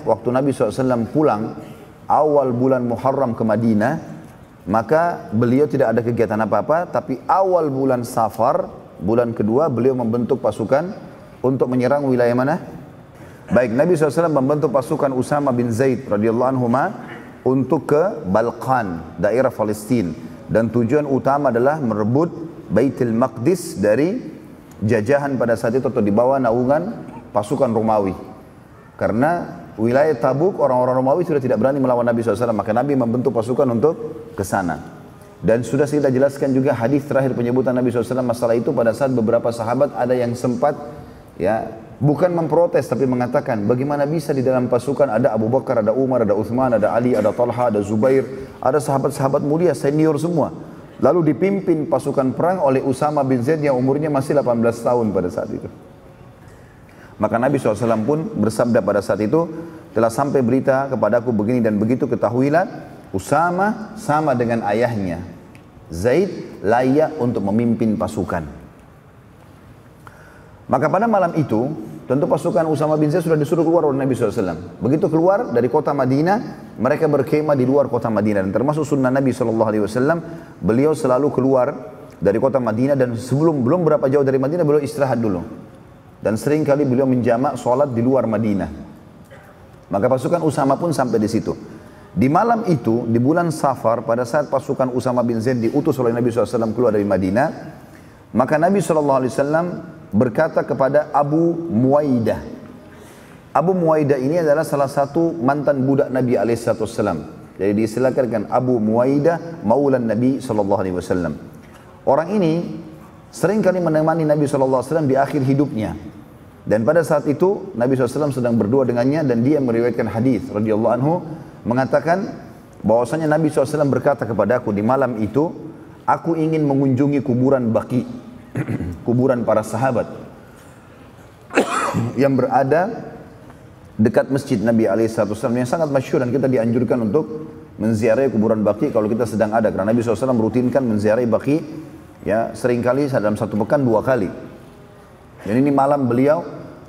waktu Nabi SAW pulang awal bulan Muharram ke Madinah, maka beliau tidak ada kegiatan apa-apa, tapi awal bulan Safar, bulan kedua, beliau membentuk pasukan untuk menyerang wilayah mana? Baik, Nabi SAW membentuk pasukan Usama bin Zaid radhiyallahu anhu untuk ke Balkan, daerah Palestina, dan tujuan utama adalah merebut Baitul Maqdis dari jajahan pada saat itu atau di bawah naungan pasukan Romawi. Karena wilayah Tabuk orang-orang Romawi sudah tidak berani melawan Nabi SAW, maka Nabi membentuk pasukan untuk ke sana. Dan sudah kita jelaskan juga hadis terakhir penyebutan Nabi SAW masalah itu pada saat beberapa sahabat ada yang sempat bukan memprotes tapi mengatakan bagaimana bisa di dalam pasukan ada Abu Bakar, ada Umar, ada Uthman, ada Ali, ada Talha, ada Zubair, ada sahabat-sahabat mulia senior semua. Lalu dipimpin pasukan perang oleh Usama bin Zaid yang umurnya masih 18 tahun pada saat itu. Maka Nabi SAW pun bersabda pada saat itu, telah sampai berita kepadaku begini dan begitu, ketahuilah Usama sama dengan ayahnya Zaid layak untuk memimpin pasukan. Maka pada malam itu tentu pasukan Usama bin Zaid sudah disuruh keluar oleh Nabi SAW. Begitu keluar dari kota Madinah, mereka berkemah di luar kota Madinah. Dan termasuk sunnah Nabi SAW, beliau selalu keluar dari kota Madinah dan belum berapa jauh dari Madinah beliau istirahat dulu. Dan sering kali beliau menjamak sholat di luar Madinah. Maka pasukan Usama pun sampai di situ. Di malam itu, di bulan Safar, pada saat pasukan Usama bin Zaid diutus oleh Nabi SAW keluar dari Madinah, maka Nabi SAW berkata kepada Abu Muwaidah. Abu Muwaidah ini adalah salah satu mantan budak Nabi SAW. Jadi diistilahkan Abu Muwaidah maulan Nabi SAW. Orang ini sering kali menemani Nabi SAW di akhir hidupnya. Dan pada saat itu Nabi SAW sedang berdua dengannya dan dia meriwayatkan hadis radhiyallahu anhu mengatakan bahwasanya Nabi SAW berkata kepadaku di malam itu, aku ingin mengunjungi kuburan Baqi, kuburan para sahabat yang berada dekat masjid Nabi SAW yang sangat masyhur, dan kita dianjurkan untuk menziarahi kuburan Baqi kalau kita sedang ada, karena Nabi SAW merutinkan menziarahi Baqi seringkali dalam satu pekan 2 kali. Dan ini malam beliau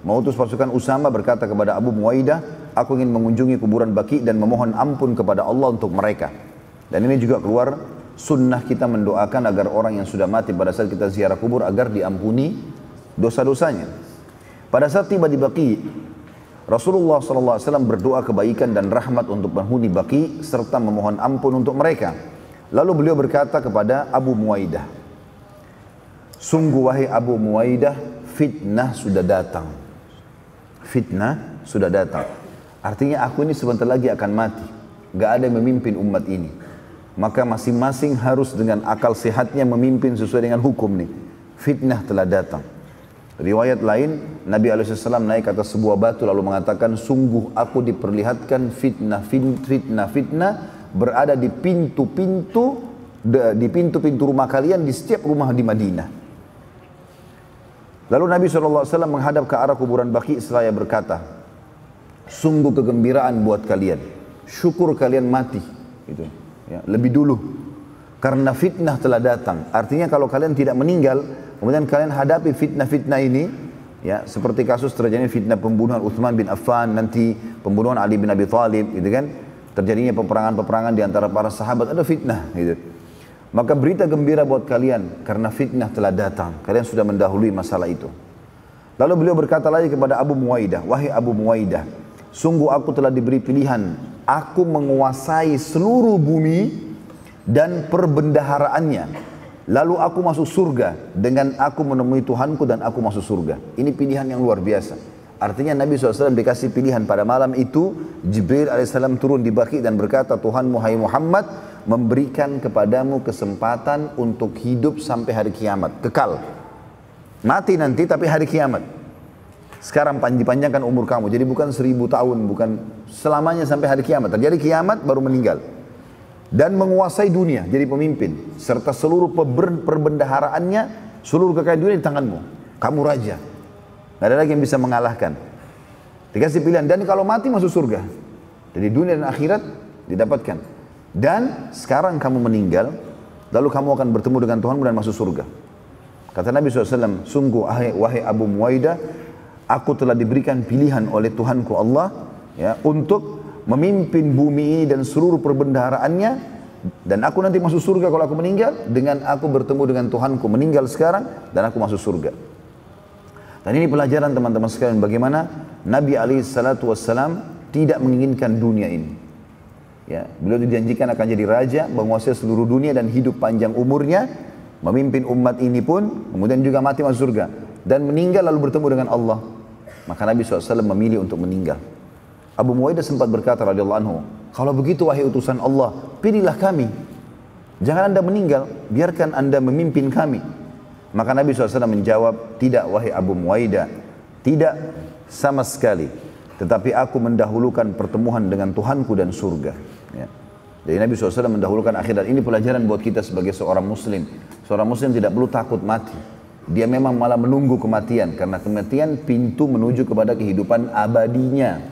mengutus pasukan Usama berkata kepada Abu Muwaidah, aku ingin mengunjungi kuburan Baqi dan memohon ampun kepada Allah untuk mereka. Dan ini juga keluar sunnah kita mendoakan agar orang yang sudah mati pada saat kita ziarah kubur agar diampuni dosa-dosanya. Pada saat tiba di Baqi, Rasulullah SAW berdoa kebaikan dan rahmat untuk penghuni Baqi serta memohon ampun untuk mereka. Lalu beliau berkata kepada Abu Muwaidah, sungguh wahai Abu Muwaidah, fitnah sudah datang. Fitnah sudah datang. Artinya aku ini sebentar lagi akan mati. Gak ada yang memimpin umat ini. Maka masing-masing harus dengan akal sehatnya memimpin sesuai dengan hukum nih. Fitnah telah datang. Riwayat lain, Nabi SAW naik atas sebuah batu lalu mengatakan, sungguh aku diperlihatkan fitnah berada di pintu-pintu rumah kalian, di setiap rumah di Madinah. Lalu Nabi SAW menghadap ke arah kuburan Baqi seraya berkata, sungguh kegembiraan buat kalian, syukur kalian mati gitu, lebih dulu, karena fitnah telah datang. Artinya kalau kalian tidak meninggal, kemudian kalian hadapi fitnah-fitnah ini, seperti kasus terjadinya fitnah pembunuhan Uthman bin Affan, nanti pembunuhan Ali bin Abi Thalib, gitu kan, terjadinya peperangan-peperangan di antara para sahabat, ada fitnah gitu. Maka berita gembira buat kalian karena fitnah telah datang. Kalian sudah mendahului masalah itu. Lalu beliau berkata lagi kepada Abu Muwaidah, wahai Abu Muwaidah, sungguh aku telah diberi pilihan. Aku menguasai seluruh bumi dan perbendaharaannya. Lalu aku masuk surga dengan aku menemui Tuhanku dan aku masuk surga. Ini pilihan yang luar biasa. Artinya Nabi SAW dikasih pilihan pada malam itu. Jibril AS turun di Baqi dan berkata, Tuhanmu hai Muhammad memberikan kepadamu kesempatan untuk hidup sampai hari kiamat, kekal. Mati nanti tapi hari kiamat. Sekarang dipanjangkan umur kamu, jadi bukan 1000 tahun, bukan selamanya sampai hari kiamat. Terjadi kiamat baru meninggal. Dan menguasai dunia, jadi pemimpin. Serta seluruh perbendaharaannya, seluruh kekayaan dunia di tanganmu. Kamu raja. Tidak ada lagi yang bisa mengalahkan. Dikasih pilihan, dan kalau mati masuk surga. Jadi dunia dan akhirat didapatkan. Dan sekarang kamu meninggal, lalu kamu akan bertemu dengan Tuhanmu dan masuk surga. Kata Nabi SAW, sungguh wahai Abu Muwaidah, aku telah diberikan pilihan oleh Tuhanku Allah ya, untuk memimpin bumi ini dan seluruh perbendaharaannya, dan aku nanti masuk surga kalau aku meninggal, dengan aku bertemu dengan Tuhanku, meninggal sekarang dan aku masuk surga. Dan ini pelajaran teman-teman sekalian, bagaimana Nabi SAW tidak menginginkan dunia ini. Ya, beliau dijanjikan akan jadi raja, menguasai seluruh dunia dan hidup panjang umurnya, memimpin umat ini pun, kemudian juga mati masuk surga. Dan meninggal lalu bertemu dengan Allah. Maka Nabi SAW memilih untuk meninggal. Abu Muwaidah sempat berkata radhiyallahu anhu, kalau begitu wahai utusan Allah, pilihlah kami. Jangan anda meninggal, biarkan anda memimpin kami. Maka Nabi SAW menjawab, tidak wahai Abu Muwaidah, tidak sama sekali. Tetapi aku mendahulukan pertemuan dengan Tuhanku dan surga. Ya. Jadi Nabi SAW mendahulukan akhirat. Ini pelajaran buat kita sebagai seorang muslim. Seorang muslim tidak perlu takut mati. Dia memang malah menunggu kematian. Karena kematian pintu menuju kepada kehidupan abadinya.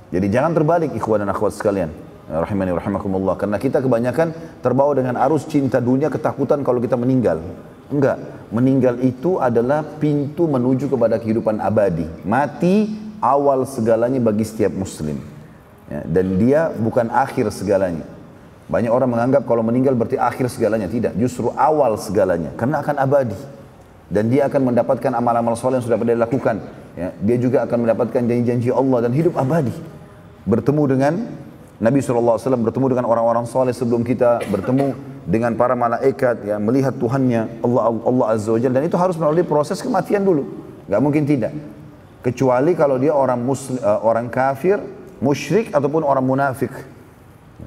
Jadi jangan terbalik ikhwan dan akhwat sekalian. Rahimani rahimakumullah. Karena kita kebanyakan terbawa dengan arus cinta dunia, ketakutan kalau kita meninggal. Enggak, meninggal itu adalah pintu menuju kepada kehidupan abadi. Mati awal segalanya bagi setiap muslim. Ya, dan dia bukan akhir segalanya. Banyak orang menganggap kalau meninggal berarti akhir segalanya. Tidak, justru awal segalanya. Karena akan abadi. Dan dia akan mendapatkan amal-amal soleh yang sudah pernah dilakukan. Ya, dia juga akan mendapatkan janji-janji Allah dan hidup abadi. Bertemu dengan Nabi SAW, bertemu dengan orang-orang soleh sebelum kita, bertemu dengan para malaikat, ya, melihat Tuhannya, Allah Azza wa Jalla. Dan itu harus melalui proses kematian dulu. Gak mungkin tidak. Kecuali kalau dia orang muslim, orang kafir, musyrik ataupun orang munafik.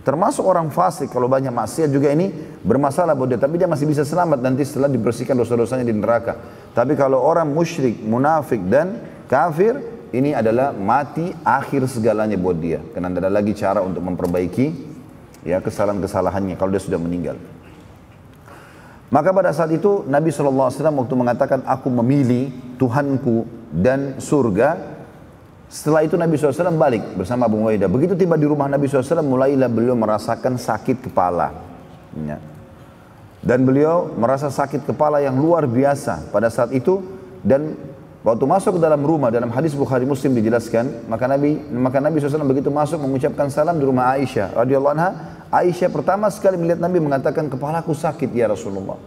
Termasuk orang fasik, kalau banyak maksiat juga ini bermasalah buat dia, tapi dia masih bisa selamat nanti setelah dibersihkan dosa-dosanya di neraka. Tapi kalau orang musyrik, munafik dan kafir, ini adalah mati akhir segalanya buat dia. Karena tidak ada lagi cara untuk memperbaiki ya kesalahan-kesalahannya kalau dia sudah meninggal. Maka pada saat itu Nabi SAW waktu mengatakan aku memilih Tuhanku dan surga. Setelah itu Nabi SAW balik bersama Abu Muwaidah. Begitu tiba di rumah Nabi SAW, mulailah beliau merasakan sakit kepala. Ya. Dan beliau merasa sakit kepala yang luar biasa pada saat itu. Dan waktu masuk ke dalam rumah, dalam hadis Bukhari Muslim dijelaskan, maka Nabi SAW begitu masuk mengucapkan salam di rumah Aisyah radhiyallahu anha. Aisyah pertama sekali melihat Nabi mengatakan, kepalaku sakit ya Rasulullah.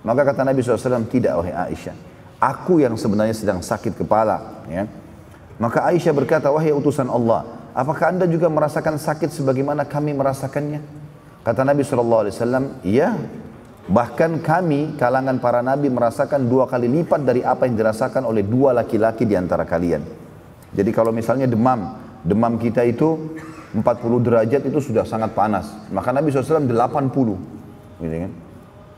Maka kata Nabi SAW, tidak wahai Aisyah, aku yang sebenarnya sedang sakit kepala. Ya. Maka Aisyah berkata, wahai utusan Allah, apakah anda juga merasakan sakit sebagaimana kami merasakannya? Kata Nabi SAW, iya. Bahkan kami, kalangan para nabi, merasakan 2 kali lipat dari apa yang dirasakan oleh 2 laki-laki di antara kalian. Jadi kalau misalnya demam kita itu 40 derajat itu sudah sangat panas. Maka Nabi SAW 80. Gitu kan?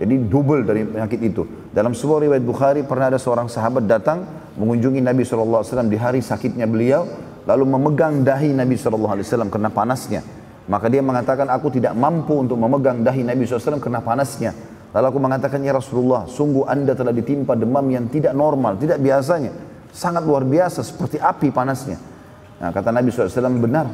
Jadi double dari penyakit itu. Dalam sebuah riwayat Bukhari, pernah ada seorang sahabat datang mengunjungi Nabi SAW di hari sakitnya beliau, lalu memegang dahi Nabi SAW karena panasnya. Maka dia mengatakan, aku tidak mampu untuk memegang dahi Nabi SAW karena panasnya. Lalu aku mengatakan, ya Rasulullah, sungguh anda telah ditimpa demam yang tidak normal, tidak biasanya. Sangat luar biasa, seperti api panasnya. Nah, kata Nabi SAW, benar.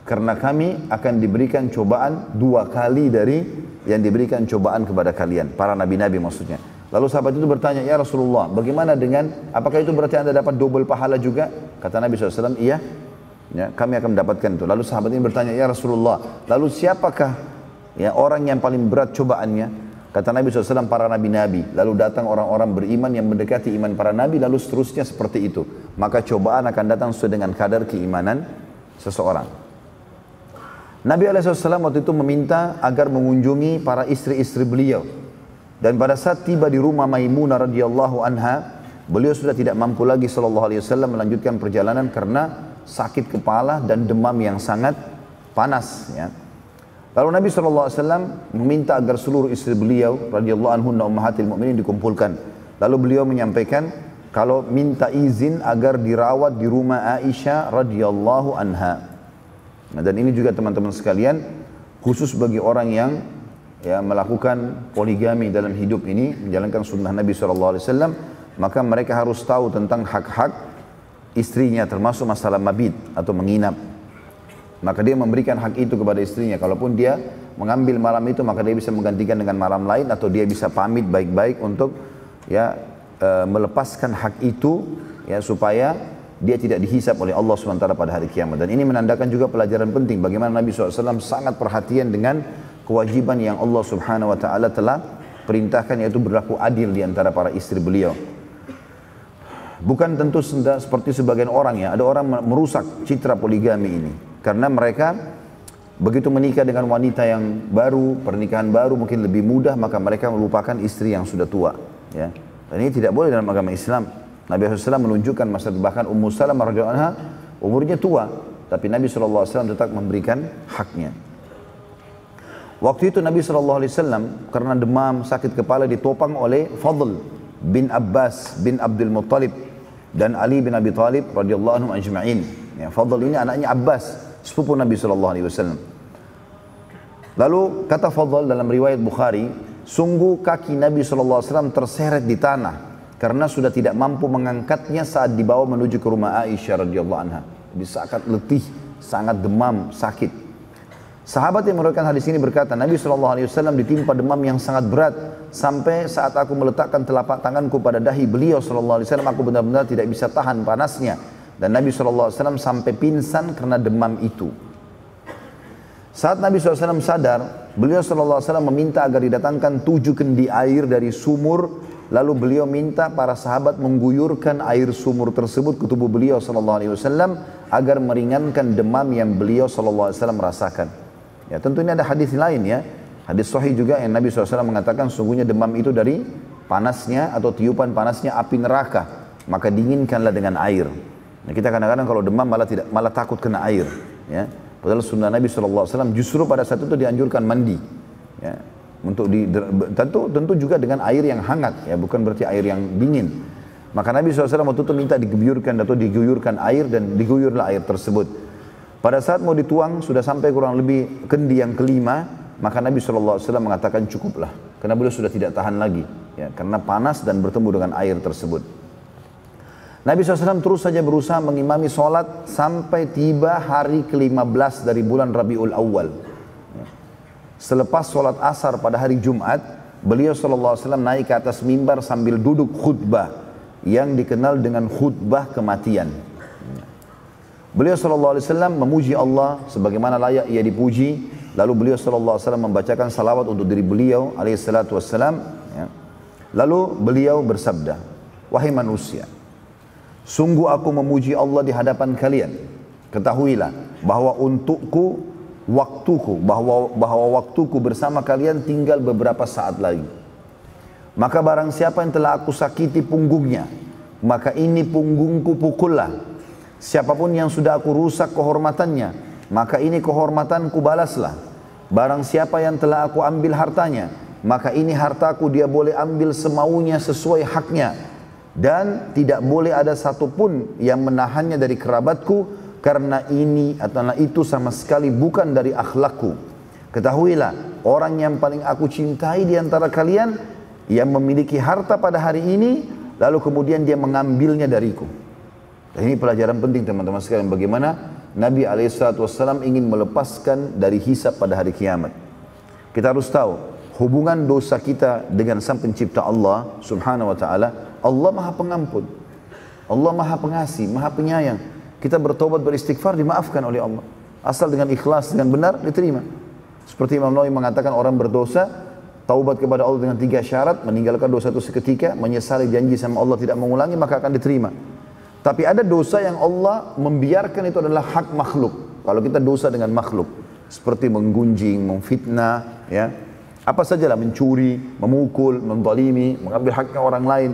Karena kami akan diberikan cobaan 2 kali dari yang diberikan cobaan kepada kalian. Para nabi-nabi maksudnya. Lalu sahabat itu bertanya, ya Rasulullah, bagaimana dengan, apakah itu berarti anda dapat double pahala juga? Kata Nabi SAW, iya. Ya, kami akan mendapatkan itu. Lalu sahabat ini bertanya, ya Rasulullah, lalu siapakah ya orang yang paling berat cobaannya? Kata Nabi SAW, para nabi-nabi. Lalu datang orang-orang beriman yang mendekati iman para nabi, lalu seterusnya seperti itu. Maka cobaan akan datang sesuai dengan kadar keimanan seseorang. Nabi SAW waktu itu meminta agar mengunjungi para istri-istri beliau. Dan pada saat tiba di rumah Maimunah radhiyallahu anha, beliau sudah tidak mampu lagi SAW melanjutkan perjalanan karena sakit kepala dan demam yang sangat panas. Ya. Lalu Nabi SAW meminta agar seluruh istri beliau radhiyallahu anhunna ummahatil mu'minin dikumpulkan. Lalu beliau menyampaikan kalau minta izin agar dirawat di rumah Aisyah radhiyallahu anha. Nah, dan ini juga teman-teman sekalian, khusus bagi orang yang ya, melakukan poligami dalam hidup ini, menjalankan sunnah Nabi SAW, maka mereka harus tahu tentang hak-hak istrinya, termasuk masalah mabit atau menginap. Maka dia memberikan hak itu kepada istrinya. Kalaupun dia mengambil malam itu, maka dia bisa menggantikan dengan malam lain, atau dia bisa pamit baik-baik untuk ya melepaskan hak itu, ya supaya dia tidak dihisap oleh Allah SWT pada hari kiamat. Dan ini menandakan juga pelajaran penting bagaimana Nabi SAW sangat perhatian dengan kewajiban yang Allah Subhanahu Wa Taala telah perintahkan, yaitu berlaku adil di antara para istri beliau. Bukan tentu seperti sebagian orang ya, ada orang merusak citra poligami ini karena mereka begitu menikah dengan wanita yang baru, pernikahan baru mungkin lebih mudah, maka mereka melupakan istri yang sudah tua ya. Dan ini tidak boleh dalam agama Islam. Nabi SAW menunjukkan masa, bahkan Ummu Salamah radhiyallahu anha umurnya tua, tapi Nabi SAW tetap memberikan haknya. Waktu itu Nabi SAW karena demam, sakit kepala, ditopang oleh Fadl bin Abbas bin Abdul Muttalib dan Ali bin Abi Thalib radhiyallahu anhum ajma'in. Ya, Fadl ini anaknya Abbas, sepupu Nabi SAW. Lalu kata Fadl dalam riwayat Bukhari, sungguh kaki Nabi SAW terseret di tanah karena sudah tidak mampu mengangkatnya saat dibawa menuju ke rumah Aisyah radhiyallahu anha. Jadi sangat letih, sangat demam, sakit. Sahabat yang meriwayatkan hadis ini berkata, Nabi SAW ditimpa demam yang sangat berat sampai saat aku meletakkan telapak tanganku pada dahi beliau SAW, aku benar-benar tidak bisa tahan panasnya. Dan Nabi SAW sampai pingsan karena demam itu. Saat Nabi SAW sadar, beliau SAW meminta agar didatangkan 7 kendi air dari sumur. Lalu beliau minta para sahabat mengguyurkan air sumur tersebut ke tubuh beliau SAW agar meringankan demam yang beliau SAW rasakan. Ya, tentu ini ada hadis lain ya, hadis sahih juga yang Nabi SAW mengatakan sungguhnya demam itu dari panasnya atau tiupan panasnya api neraka, maka dinginkanlah dengan air. Nah, kita kadang-kadang kalau demam malah takut kena air. Ya. Padahal sunnah Nabi SAW justru pada saat itu dianjurkan mandi. Ya. Tentu juga dengan air yang hangat, ya, bukan berarti air yang dingin. Maka Nabi SAW waktu itu minta diguyurkan air dan diguyurlah air tersebut. Pada saat mau dituang sudah sampai kurang lebih kendi yang kelima, maka Nabi SAW mengatakan cukuplah, karena beliau sudah tidak tahan lagi, ya, karena panas dan bertemu dengan air tersebut. Nabi SAW terus saja berusaha mengimami sholat sampai tiba hari ke-15 dari bulan Rabiul Awal. Selepas sholat asar pada hari Jumat, beliau SAW naik ke atas mimbar sambil duduk khutbah yang dikenal dengan khutbah kematian. Beliau SAW memuji Allah sebagaimana layak ia dipuji. Lalu beliau SAW membacakan salawat untuk diri beliau alaihissalatu wassalam. Ya. Lalu beliau bersabda, wahai manusia, sungguh aku memuji Allah di hadapan kalian. Ketahuilah bahwa untukku waktuku, bahwa waktuku bersama kalian tinggal beberapa saat lagi. Maka barang siapa yang telah aku sakiti punggungnya, maka ini punggungku pukullah. Siapapun yang sudah aku rusak kehormatannya, maka ini kehormatanku balaslah. Barang siapa yang telah aku ambil hartanya, maka ini hartaku dia boleh ambil semaunya sesuai haknya. Dan tidak boleh ada satupun yang menahannya dari kerabatku, karena ini atau itu sama sekali bukan dari akhlakku. Ketahuilah, orang yang paling aku cintai di antara kalian, yang memiliki harta pada hari ini, lalu kemudian dia mengambilnya dariku. Dan ini pelajaran penting teman-teman sekalian, bagaimana Nabi SAW ingin melepaskan dari hisab pada hari kiamat. Kita harus tahu hubungan dosa kita dengan Sang Pencipta Allah Subhanahu Wa Taala. Allah Maha Pengampun, Allah Maha Pengasih, Maha Penyayang. Kita bertobat, beristighfar, dimaafkan oleh Allah. Asal dengan ikhlas, dengan benar, diterima. Seperti Imam Nawawi mengatakan, orang berdosa taubat kepada Allah dengan 3 syarat, meninggalkan dosa itu seketika, menyesali janji sama Allah tidak mengulangi, maka akan diterima. Tapi ada dosa yang Allah membiarkan, itu adalah hak makhluk. Kalau kita dosa dengan makhluk, seperti menggunjing, memfitnah, ya, apa sajalah, mencuri, memukul, menzalimi, mengambil haknya orang lain.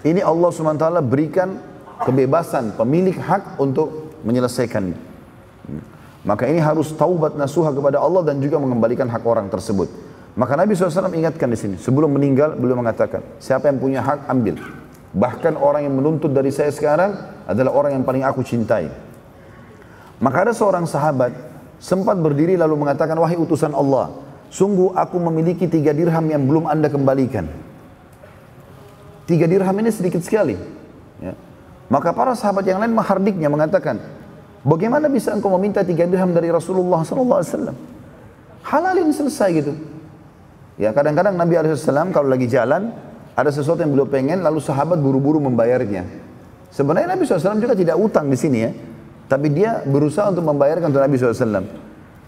Ini Allah SWT berikan kebebasan pemilik hak untuk menyelesaikannya. Maka ini harus taubat nasuha kepada Allah dan juga mengembalikan hak orang tersebut. Maka Nabi SAW ingatkan di sini, sebelum meninggal beliau mengatakan, siapa yang punya hak ambil. Bahkan orang yang menuntut dari saya sekarang adalah orang yang paling aku cintai. Maka ada seorang sahabat sempat berdiri lalu mengatakan, wahai utusan Allah, sungguh aku memiliki 3 dirham yang belum Anda kembalikan. 3 dirham ini sedikit sekali. Ya. Maka para sahabat yang lain menghardiknya, mengatakan, bagaimana bisa engkau meminta 3 dirham dari Rasulullah SAW? Halalin, selesai gitu. Ya, kadang-kadang Nabi SAW kalau lagi jalan, ada sesuatu yang beliau pengen, lalu sahabat buru-buru membayarnya. Sebenarnya Nabi SAW juga tidak utang di sini ya. Tapi dia berusaha untuk membayarkan untuk Nabi SAW.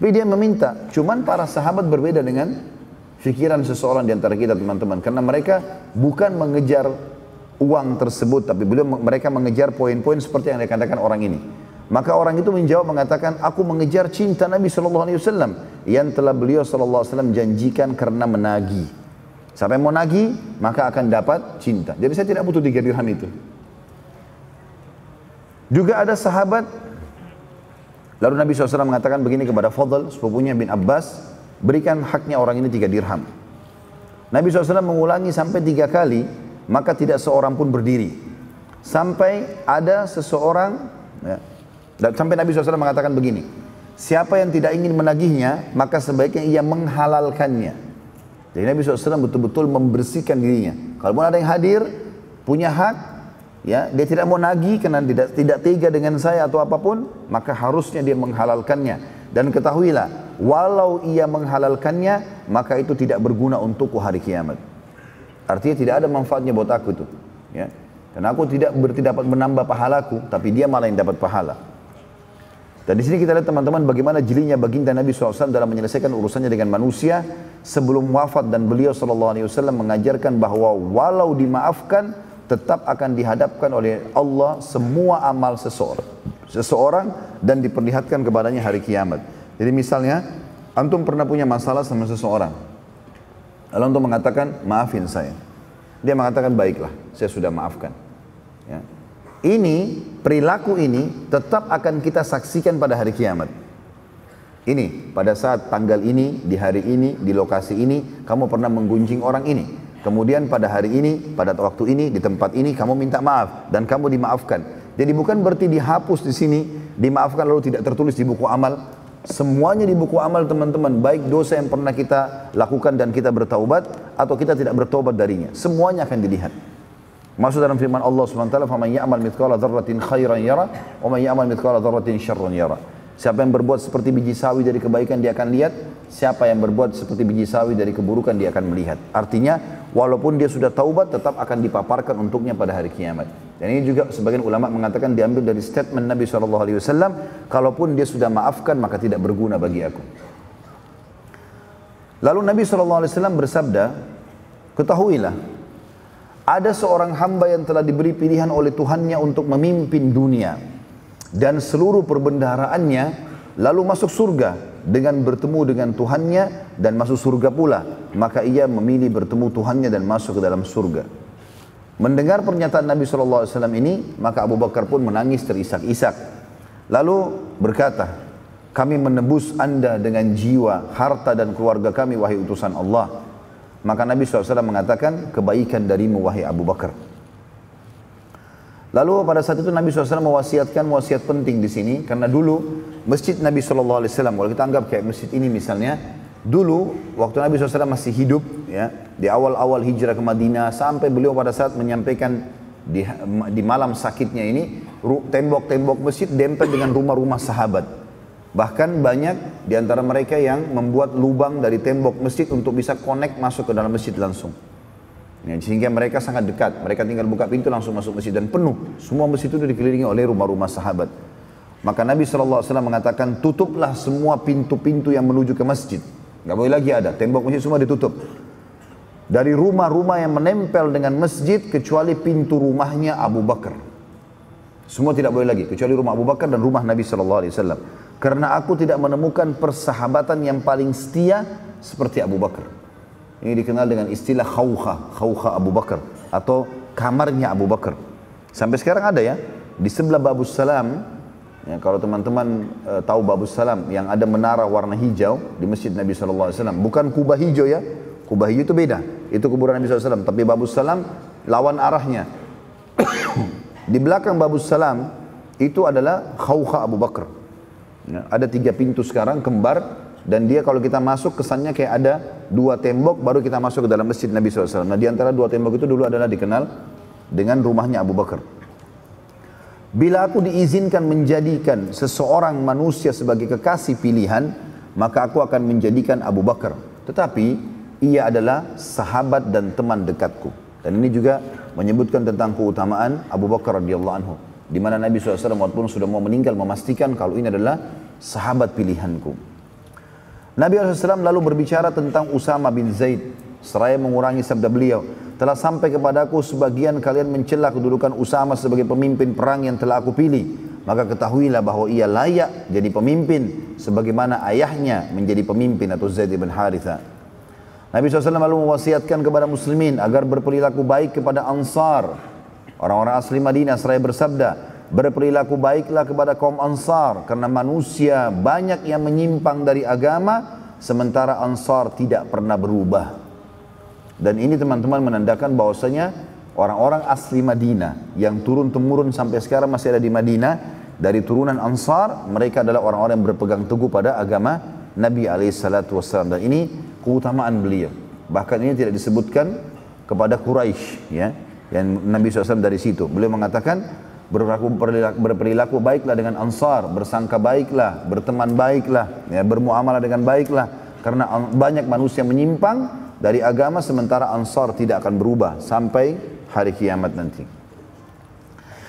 Tapi dia meminta. Cuman para sahabat berbeda dengan fikiran seseorang di antara kita teman-teman. Karena mereka bukan mengejar uang tersebut. Tapi mereka mengejar poin-poin seperti yang dikatakan orang ini. Maka orang itu menjawab mengatakan, aku mengejar cinta Nabi SAW yang telah beliau SAW janjikan karena menagih. Siapa yang mau nagih, maka akan dapat cinta. Jadi saya tidak butuh 3 dirham itu. Juga ada sahabat, lalu Nabi SAW mengatakan begini kepada Fadl, sepupunya bin Abbas, berikan haknya orang ini 3 dirham. Nabi SAW mengulangi sampai 3 kali, maka tidak seorang pun berdiri. Sampai ada seseorang, ya, sampai Nabi SAW mengatakan begini, siapa yang tidak ingin menagihnya, maka sebaiknya ia menghalalkannya. Jadi Nabi SAW betul-betul membersihkan dirinya. Kalau ada yang hadir, punya hak, ya, dia tidak mau nagih karena tidak tega dengan saya atau apapun, maka harusnya dia menghalalkannya. Dan ketahuilah, walau ia menghalalkannya, maka itu tidak berguna untukku hari kiamat. Artinya tidak ada manfaatnya buat aku itu. Ya. Karena aku tidak dapat menambah pahalaku, tapi dia malah yang dapat pahala. Dan di sini kita lihat teman-teman bagaimana jelinya baginda Nabi SAW dalam menyelesaikan urusannya dengan manusia sebelum wafat, dan beliau SAW mengajarkan bahwa walau dimaafkan tetap akan dihadapkan oleh Allah semua amal seseorang dan diperlihatkan kepadanya hari kiamat. Jadi misalnya antum pernah punya masalah sama seseorang, lalu antum mengatakan maafin saya, dia mengatakan baiklah saya sudah maafkan, ya. Ini, perilaku ini tetap akan kita saksikan pada hari kiamat. Ini, pada saat tanggal ini, di hari ini, di lokasi ini, kamu pernah menggunjing orang ini. Kemudian pada hari ini, pada waktu ini, di tempat ini, kamu minta maaf dan kamu dimaafkan. Jadi bukan berarti dihapus di sini, dimaafkan lalu tidak tertulis di buku amal. Semuanya di buku amal teman-teman, baik dosa yang pernah kita lakukan dan kita bertaubat, atau kita tidak bertaubat darinya. Semuanya akan dilihat. Maksud dalam firman Allah SWT, "Faman ya'mal mithqala dzarratin khairan yara, wa man ya'mal mithqala dzarratin syarran yara." Siapa yang berbuat seperti biji sawi dari kebaikan dia akan lihat, siapa yang berbuat seperti biji sawi dari keburukan dia akan melihat. Artinya, walaupun dia sudah taubat tetap akan dipaparkan untuknya pada hari kiamat. Dan ini juga sebagian ulama mengatakan diambil dari statement Nabi SAW, kalaupun dia sudah maafkan maka tidak berguna bagi aku. Lalu Nabi SAW bersabda, ketahuilah, ada seorang hamba yang telah diberi pilihan oleh Tuhannya untuk memimpin dunia dan seluruh perbendaharaannya, lalu masuk surga dengan bertemu dengan Tuhannya dan masuk surga pula. Maka ia memilih bertemu Tuhannya dan masuk ke dalam surga. Mendengar pernyataan Nabi SAW ini, maka Abu Bakar pun menangis terisak-isak. Lalu berkata, kami menebus anda dengan jiwa, harta dan keluarga kami, wahai utusan Allah. Maka Nabi SAW mengatakan, kebaikan darimu wahai Abu Bakar. Lalu pada saat itu Nabi SAW mewasiatkan wasiat penting di sini, karena dulu masjid Nabi SAW, kalau kita anggap kayak masjid ini misalnya, dulu waktu Nabi SAW masih hidup, ya, di awal-awal hijrah ke Madinah, sampai beliau pada saat menyampaikan di malam sakitnya ini, tembok-tembok masjid dempel dengan rumah-rumah sahabat. Bahkan banyak di antara mereka yang membuat lubang dari tembok masjid untuk bisa connect masuk ke dalam masjid langsung. Ya, sehingga mereka sangat dekat. Mereka tinggal buka pintu langsung masuk masjid dan penuh. Semua masjid itu dikelilingi oleh rumah-rumah sahabat. Maka Nabi SAW mengatakan, tutuplah semua pintu-pintu yang menuju ke masjid. Gak boleh lagi ada. Tembok masjid semua ditutup. Dari rumah-rumah yang menempel dengan masjid kecuali pintu rumahnya Abu Bakar. Semua tidak boleh lagi kecuali rumah Abu Bakar dan rumah Nabi SAW. Karena aku tidak menemukan persahabatan yang paling setia seperti Abu Bakar. Ini dikenal dengan istilah khawkha Abu Bakar, atau kamarnya Abu Bakar. Sampai sekarang ada ya, di sebelah Babus Salam, ya, kalau teman-teman tahu Babus Salam yang ada menara warna hijau di masjid Nabi SAW. Bukan kubah hijau ya, kubah hijau itu beda, itu kuburan Nabi SAW. Tapi Babus Salam lawan arahnya. Di belakang Babus Salam itu adalah khawkha Abu Bakar. Ya, ada 3 pintu sekarang kembar, dan dia kalau kita masuk kesannya kayak ada 2 tembok baru kita masuk ke dalam masjid Nabi SAW. Nah di antara 2 tembok itu dulu adalah dikenal dengan rumahnya Abu Bakar. Bila aku diizinkan menjadikan seseorang manusia sebagai kekasih pilihan, maka aku akan menjadikan Abu Bakar. Tetapi ia adalah sahabat dan teman dekatku. Dan ini juga menyebutkan tentang keutamaan Abu Bakar radhiyallahu anhu, di mana Nabi SAW walaupun sudah mau meninggal memastikan kalau ini adalah sahabat pilihanku. Nabi SAW lalu berbicara tentang Usama bin Zaid, seraya mengurangi sabda beliau, telah sampai kepadaku sebagian kalian mencela kedudukan Usama sebagai pemimpin perang yang telah aku pilih, maka ketahuilah bahwa ia layak jadi pemimpin sebagaimana ayahnya menjadi pemimpin atau Zaid bin Haritha. Nabi SAW lalu mewasiatkan kepada muslimin agar berperilaku baik kepada Ansar, orang-orang asli Madinah, seraya bersabda, berperilaku baiklah kepada kaum Ansar karena manusia banyak yang menyimpang dari agama sementara Ansar tidak pernah berubah. Dan ini teman-teman menandakan bahwasanya orang-orang asli Madinah yang turun-temurun sampai sekarang masih ada di Madinah dari turunan Ansar, mereka adalah orang-orang yang berpegang teguh pada agama Nabi SAW. Dan ini keutamaan beliau. Bahkan ini tidak disebutkan kepada Quraisy, ya, yang Nabi SAW dari situ. Beliau mengatakan berperilaku baiklah dengan Ansar, bersangka baiklah, berteman baiklah, ya, bermuamalah dengan baiklah, karena banyak manusia menyimpang dari agama sementara Ansar tidak akan berubah sampai hari kiamat nanti.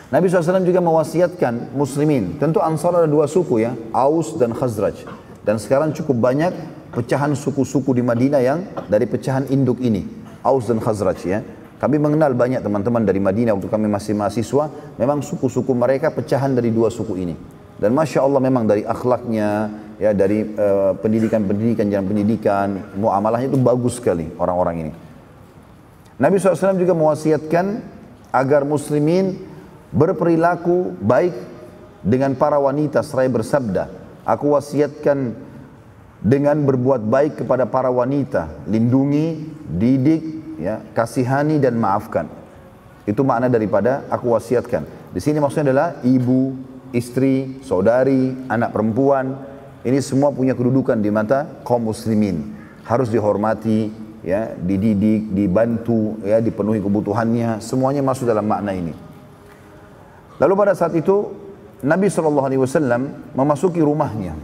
Nabi SAW juga mewasiatkan muslimin, tentu Ansar ada dua suku, ya, Aus dan Khazraj. Dan sekarang cukup banyak pecahan suku-suku di Madinah yang dari pecahan induk ini, Aus dan Khazraj, ya. Kami mengenal banyak teman-teman dari Madinah waktu kami masih mahasiswa, memang suku-suku mereka pecahan dari dua suku ini. Dan Masya Allah memang dari akhlaknya, ya, dari pendidikan-pendidikan, jalan pendidikan, muamalahnya itu bagus sekali orang-orang ini. Nabi SAW juga mewasiatkan agar muslimin berperilaku baik dengan para wanita seraya bersabda, aku wasiatkan dengan berbuat baik kepada para wanita, lindungi, didik, ya, kasihani dan maafkan. Itu makna daripada aku wasiatkan. Di sini maksudnya adalah ibu, istri, saudari, anak perempuan. Ini semua punya kedudukan di mata kaum muslimin. Harus dihormati, ya, dididik, dibantu, ya, dipenuhi kebutuhannya. Semuanya masuk dalam makna ini. Lalu pada saat itu Nabi SAW memasuki rumahnya.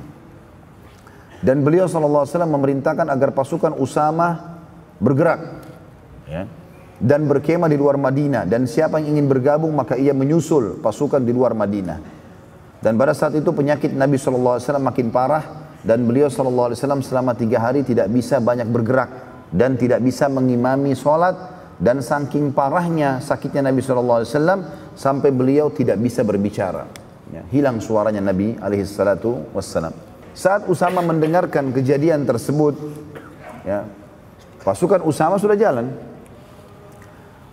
Dan beliau SAW memerintahkan agar pasukan Usama bergerak, ya, dan berkemah di luar Madinah. Dan siapa yang ingin bergabung maka ia menyusul pasukan di luar Madinah. Dan pada saat itu penyakit Nabi SAW makin parah. Dan beliau SAW selama 3 hari tidak bisa banyak bergerak. Dan tidak bisa mengimami sholat. Dan saking parahnya sakitnya Nabi SAW sampai beliau tidak bisa berbicara, ya, hilang suaranya Nabi SAW. Saat Usama mendengarkan kejadian tersebut, ya, pasukan Usama sudah jalan.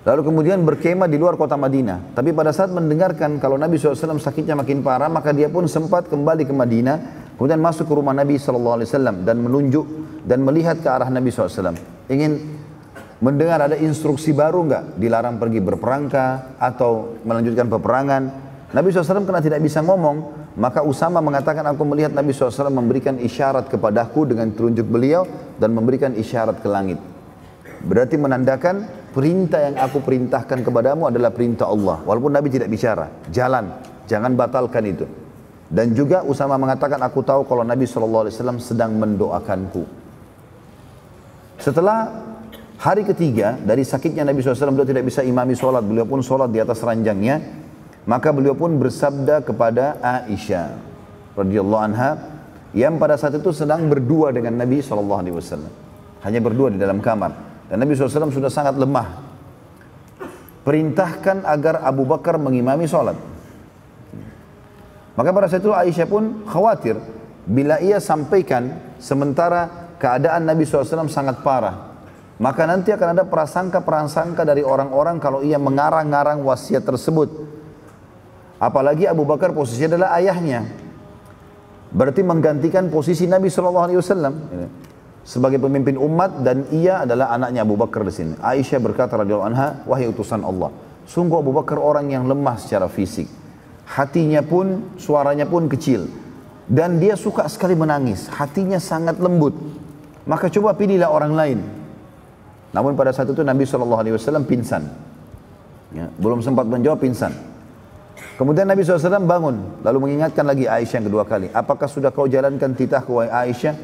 Lalu kemudian berkemah di luar kota Madinah. Tapi pada saat mendengarkan kalau Nabi SAW sakitnya makin parah, maka dia pun sempat kembali ke Madinah. Kemudian masuk ke rumah Nabi SAW dan menunjuk dan melihat ke arah Nabi SAW. Ingin mendengar ada instruksi baru enggak, dilarang pergi berperangkah atau melanjutkan peperangan. Nabi SAW karena tidak bisa ngomong, maka Usama mengatakan, aku melihat Nabi SAW memberikan isyarat kepadaku dengan telunjuk beliau dan memberikan isyarat ke langit. Berarti menandakan perintah yang aku perintahkan kepadamu adalah perintah Allah. Walaupun Nabi tidak bicara, jalan, jangan batalkan itu. Dan juga Usama mengatakan, aku tahu kalau Nabi SAW sedang mendoakanku. Setelah hari ketiga dari sakitnya Nabi SAW, beliau tidak bisa imami sholat, beliau pun sholat di atas ranjangnya. Maka beliau pun bersabda kepada Aisyah radhiyallahu anha yang pada saat itu sedang berdua dengan Nabi SAW. Hanya berdua di dalam kamar. Dan Nabi SAW sudah sangat lemah. Perintahkan agar Abu Bakar mengimami sholat. Maka pada saat itu Aisyah pun khawatir. Bila ia sampaikan sementara keadaan Nabi SAW sangat parah, maka nanti akan ada prasangka-prasangka dari orang-orang kalau ia mengarang-ngarang wasiat tersebut. Apalagi Abu Bakar posisinya adalah ayahnya. Berarti menggantikan posisi Nabi SAW sebagai pemimpin umat, dan ia adalah anaknya Abu Bakar di sini. Aisyah berkata radhiyallahu anha, wahai utusan Allah, sungguh Abu Bakar orang yang lemah secara fisik. Hatinya pun, suaranya pun kecil. Dan dia suka sekali menangis. Hatinya sangat lembut. Maka coba pilihlah orang lain. Namun pada saat itu Nabi SAW pingsan. Ya, belum sempat menjawab, pingsan. Kemudian Nabi SAW bangun, lalu mengingatkan lagi Aisyah yang kedua kali. Apakah sudah kau jalankan titahku, wahai Aisyah?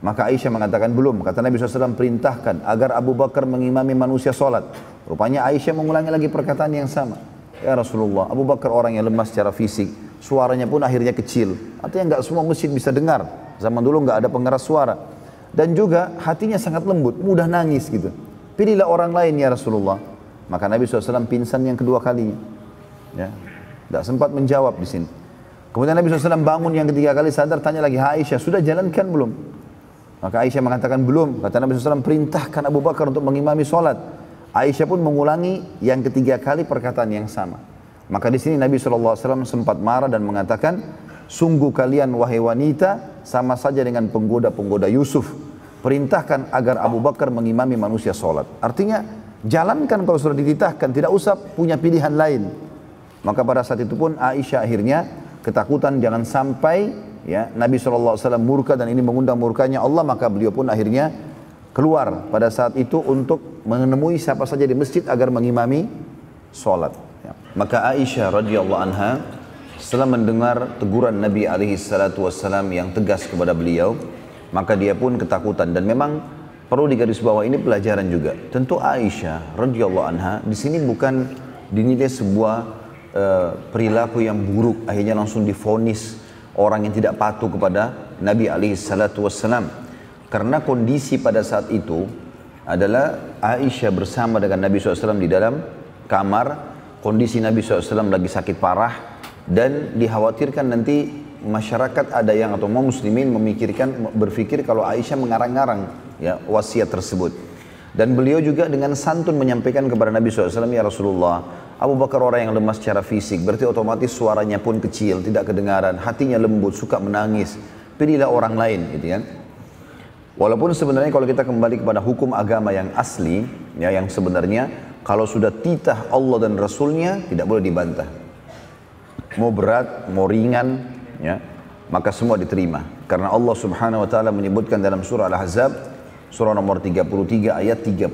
Maka Aisyah mengatakan belum. Kata Nabi SAW, perintahkan agar Abu Bakar mengimami manusia sholat. Rupanya Aisyah mengulangi lagi perkataan yang sama. Ya Rasulullah, Abu Bakar orang yang lemah secara fisik, suaranya pun akhirnya kecil. Artinya nggak semua masjid bisa dengar. Zaman dulu nggak ada pengeras suara. Dan juga hatinya sangat lembut, mudah nangis gitu. Pilihlah orang lain ya Rasulullah. Maka Nabi SAW pingsan yang kedua kalinya. Ya, tidak sempat menjawab di sini. Kemudian Nabi SAW bangun yang ketiga kali, sadar, tanya lagi, Aisyah, sudah jalankan belum? Maka Aisyah mengatakan belum. Kata Nabi SAW, perintahkan Abu Bakar untuk mengimami sholat. Aisyah pun mengulangi yang ketiga kali perkataan yang sama. Maka di sini Nabi SAW sempat marah dan mengatakan, sungguh kalian wahai wanita sama saja dengan penggoda-penggoda Yusuf. Perintahkan agar Abu Bakar mengimami manusia sholat. Artinya jalankan kalau sudah dititahkan, tidak usah punya pilihan lain. Maka pada saat itu pun Aisyah akhirnya ketakutan jangan sampai ya Nabi SAW murka dan ini mengundang murkanya Allah, maka beliau pun akhirnya keluar pada saat itu untuk menemui siapa saja di masjid agar mengimami sholat. Ya. Maka Aisyah radhiyallahu anha setelah mendengar teguran Nabi SAW yang tegas kepada beliau, maka dia pun ketakutan. Dan memang perlu digarisbawahi, ini pelajaran juga. Tentu Aisyah radhiyallahu anha di sini bukan dinilai sebuah perilaku yang buruk, akhirnya langsung divonis orang yang tidak patuh kepada Nabi SAW. Karena kondisi pada saat itu adalah Aisyah bersama dengan Nabi SAW di dalam kamar. Kondisi Nabi SAW lagi sakit parah dan dikhawatirkan nanti masyarakat ada yang atau muslimin berpikir kalau Aisyah mengarang-arang ya wasiat tersebut. Dan beliau juga dengan santun menyampaikan kepada Nabi SAW, ya Rasulullah, Abu Bakar orang yang lemah secara fisik, berarti otomatis suaranya pun kecil, tidak kedengaran, hatinya lembut, suka menangis. Pilihlah orang lain, gitu kan. Walaupun sebenarnya kalau kita kembali kepada hukum agama yang asli, ya yang sebenarnya kalau sudah titah Allah dan Rasulnya tidak boleh dibantah. Mau berat, mau ringan, ya, maka semua diterima. Karena Allah Subhanahu Wa Taala menyebutkan dalam surah Al-Ahzab, surah nomor 33 ayat 36.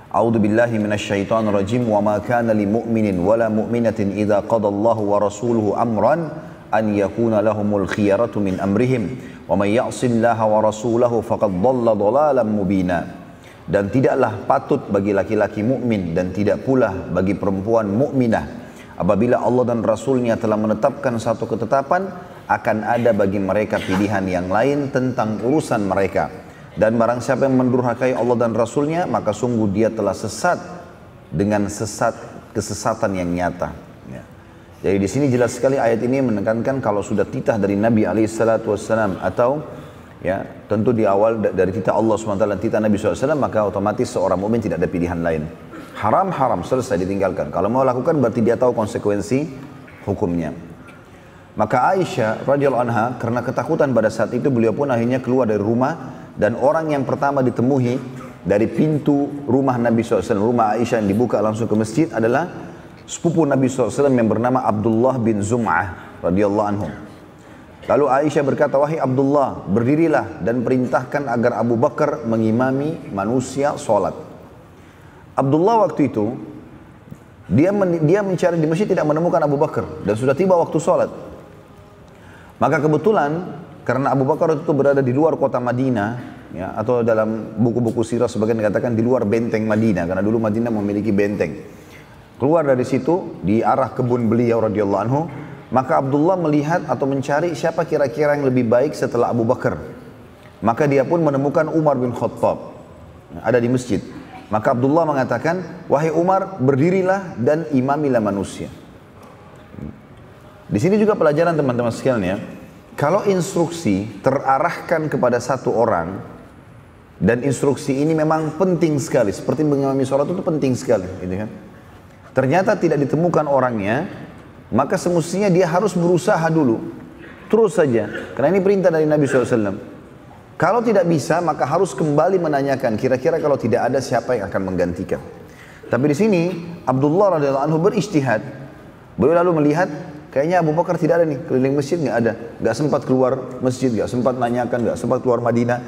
A'udzu billahi minasyaitonir rajim wa ma kana lil mu'minin wala mu'minatin idza qada Allahu wa rasuluhu amran an yakuna lahumul khiyaratu min amrihim wa may ya'sillaha wa rasulahu faqad dhalla dhalalan mubina. Dan tidaklah patut bagi laki-laki mukmin dan tidak pula bagi perempuan mukminah apabila Allah dan Rasulnya telah menetapkan satu ketetapan, akan ada bagi mereka pilihan yang lain tentang urusan mereka. Dan barang siapa yang mendurhakai Allah dan Rasulnya, maka sungguh dia telah sesat dengan kesesatan yang nyata. Ya. Jadi di sini jelas sekali ayat ini menekankan kalau sudah titah dari Nabi SAW atau ya tentu di awal dari titah Allah SWT dan titah Nabi SAW, maka otomatis seorang mukmin tidak ada pilihan lain. Haram, selesai ditinggalkan. Kalau mau lakukan berarti dia tahu konsekuensi hukumnya. Maka Aisyah radhiyallahu anha karena ketakutan pada saat itu beliau pun akhirnya keluar dari rumah. Dan orang yang pertama ditemui dari pintu rumah Nabi SAW, rumah Aisyah yang dibuka langsung ke masjid adalah sepupu Nabi SAW yang bernama Abdullah bin Zum'ah radhiyallahu anhu. Lalu Aisyah berkata, wahai Abdullah, berdirilah dan perintahkan agar Abu Bakar mengimami manusia sholat. Abdullah waktu itu, dia mencari di masjid tidak menemukan Abu Bakar dan sudah tiba waktu sholat. Maka kebetulan karena Abu Bakar itu berada di luar kota Madinah, ya, atau dalam buku-buku sirah sebagian dikatakan di luar benteng Madinah, karena dulu Madinah memiliki benteng. Keluar dari situ di arah kebun beliau radhiyallahu anhu, maka Abdullah melihat atau mencari siapa kira-kira yang lebih baik setelah Abu Bakar. Maka dia pun menemukan Umar bin Khattab ada di masjid. Maka Abdullah mengatakan, wahai Umar, berdirilah dan imamilah manusia. Di sini juga pelajaran teman-teman sekalian ya. Kalau instruksi terarahkan kepada satu orang dan instruksi ini memang penting sekali, seperti mengimami sholat itu penting sekali, gitu kan? Ternyata tidak ditemukan orangnya, maka semestinya dia harus berusaha dulu, terus saja, karena ini perintah dari Nabi SAW. Kalau tidak bisa, maka harus kembali menanyakan, kira-kira kalau tidak ada siapa yang akan menggantikan. Tapi di sini Abdullah radhiyallahu anhu berijtihad, beliau lalu melihat. Kayaknya Abu Bakar tidak ada nih, keliling masjid nggak ada, nggak sempat keluar masjid, nggak sempat nanyakan, nggak sempat keluar Madinah.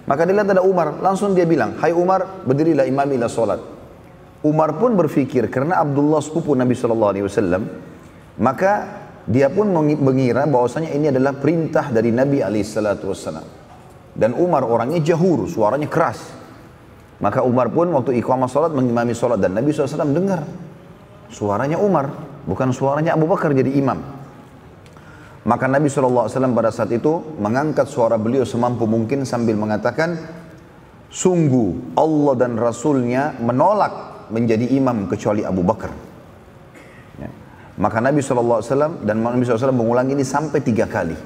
Maka dilihat ada Umar, langsung dia bilang, hai Umar, berdirilah imamilah sholat. Umar pun berpikir, karena Abdullah sepupu Nabi SAW, maka dia pun mengira bahwasanya ini adalah perintah dari Nabi SAW. Dan Umar orangnya jahur, suaranya keras. Maka Umar pun waktu iqamah salat mengimami salat, dan Nabi SAW dengar suaranya Umar, bukan suaranya Abu Bakar jadi imam. Maka Nabi SAW pada saat itu mengangkat suara beliau semampu mungkin sambil mengatakan, sungguh Allah dan Rasulnya menolak menjadi imam kecuali Abu Bakar. Ya. Maka Nabi SAW dan Nabi SAW mengulangi ini sampai 3 kali.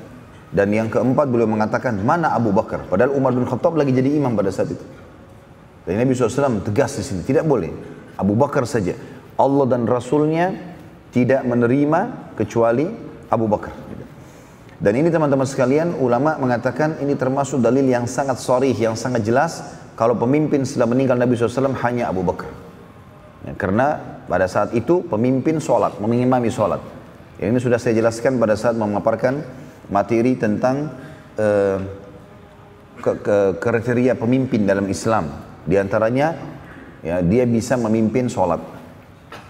Dan yang keempat beliau mengatakan, mana Abu Bakar? Padahal Umar bin Khattab lagi jadi imam pada saat itu. Dan Nabi SAW tegas di sini, tidak boleh. Abu Bakar saja. Allah dan Rasulnya tidak menerima kecuali Abu Bakar. Dan ini teman-teman sekalian, ulama mengatakan ini termasuk dalil yang sangat sharih, yang sangat jelas. Kalau pemimpin setelah meninggal Nabi SAW hanya Abu Bakar. Ya, karena pada saat itu pemimpin sholat, mengimami sholat. Ya, ini sudah saya jelaskan pada saat memaparkan materi tentang kriteria pemimpin dalam Islam. Di antaranya, ya, dia bisa memimpin sholat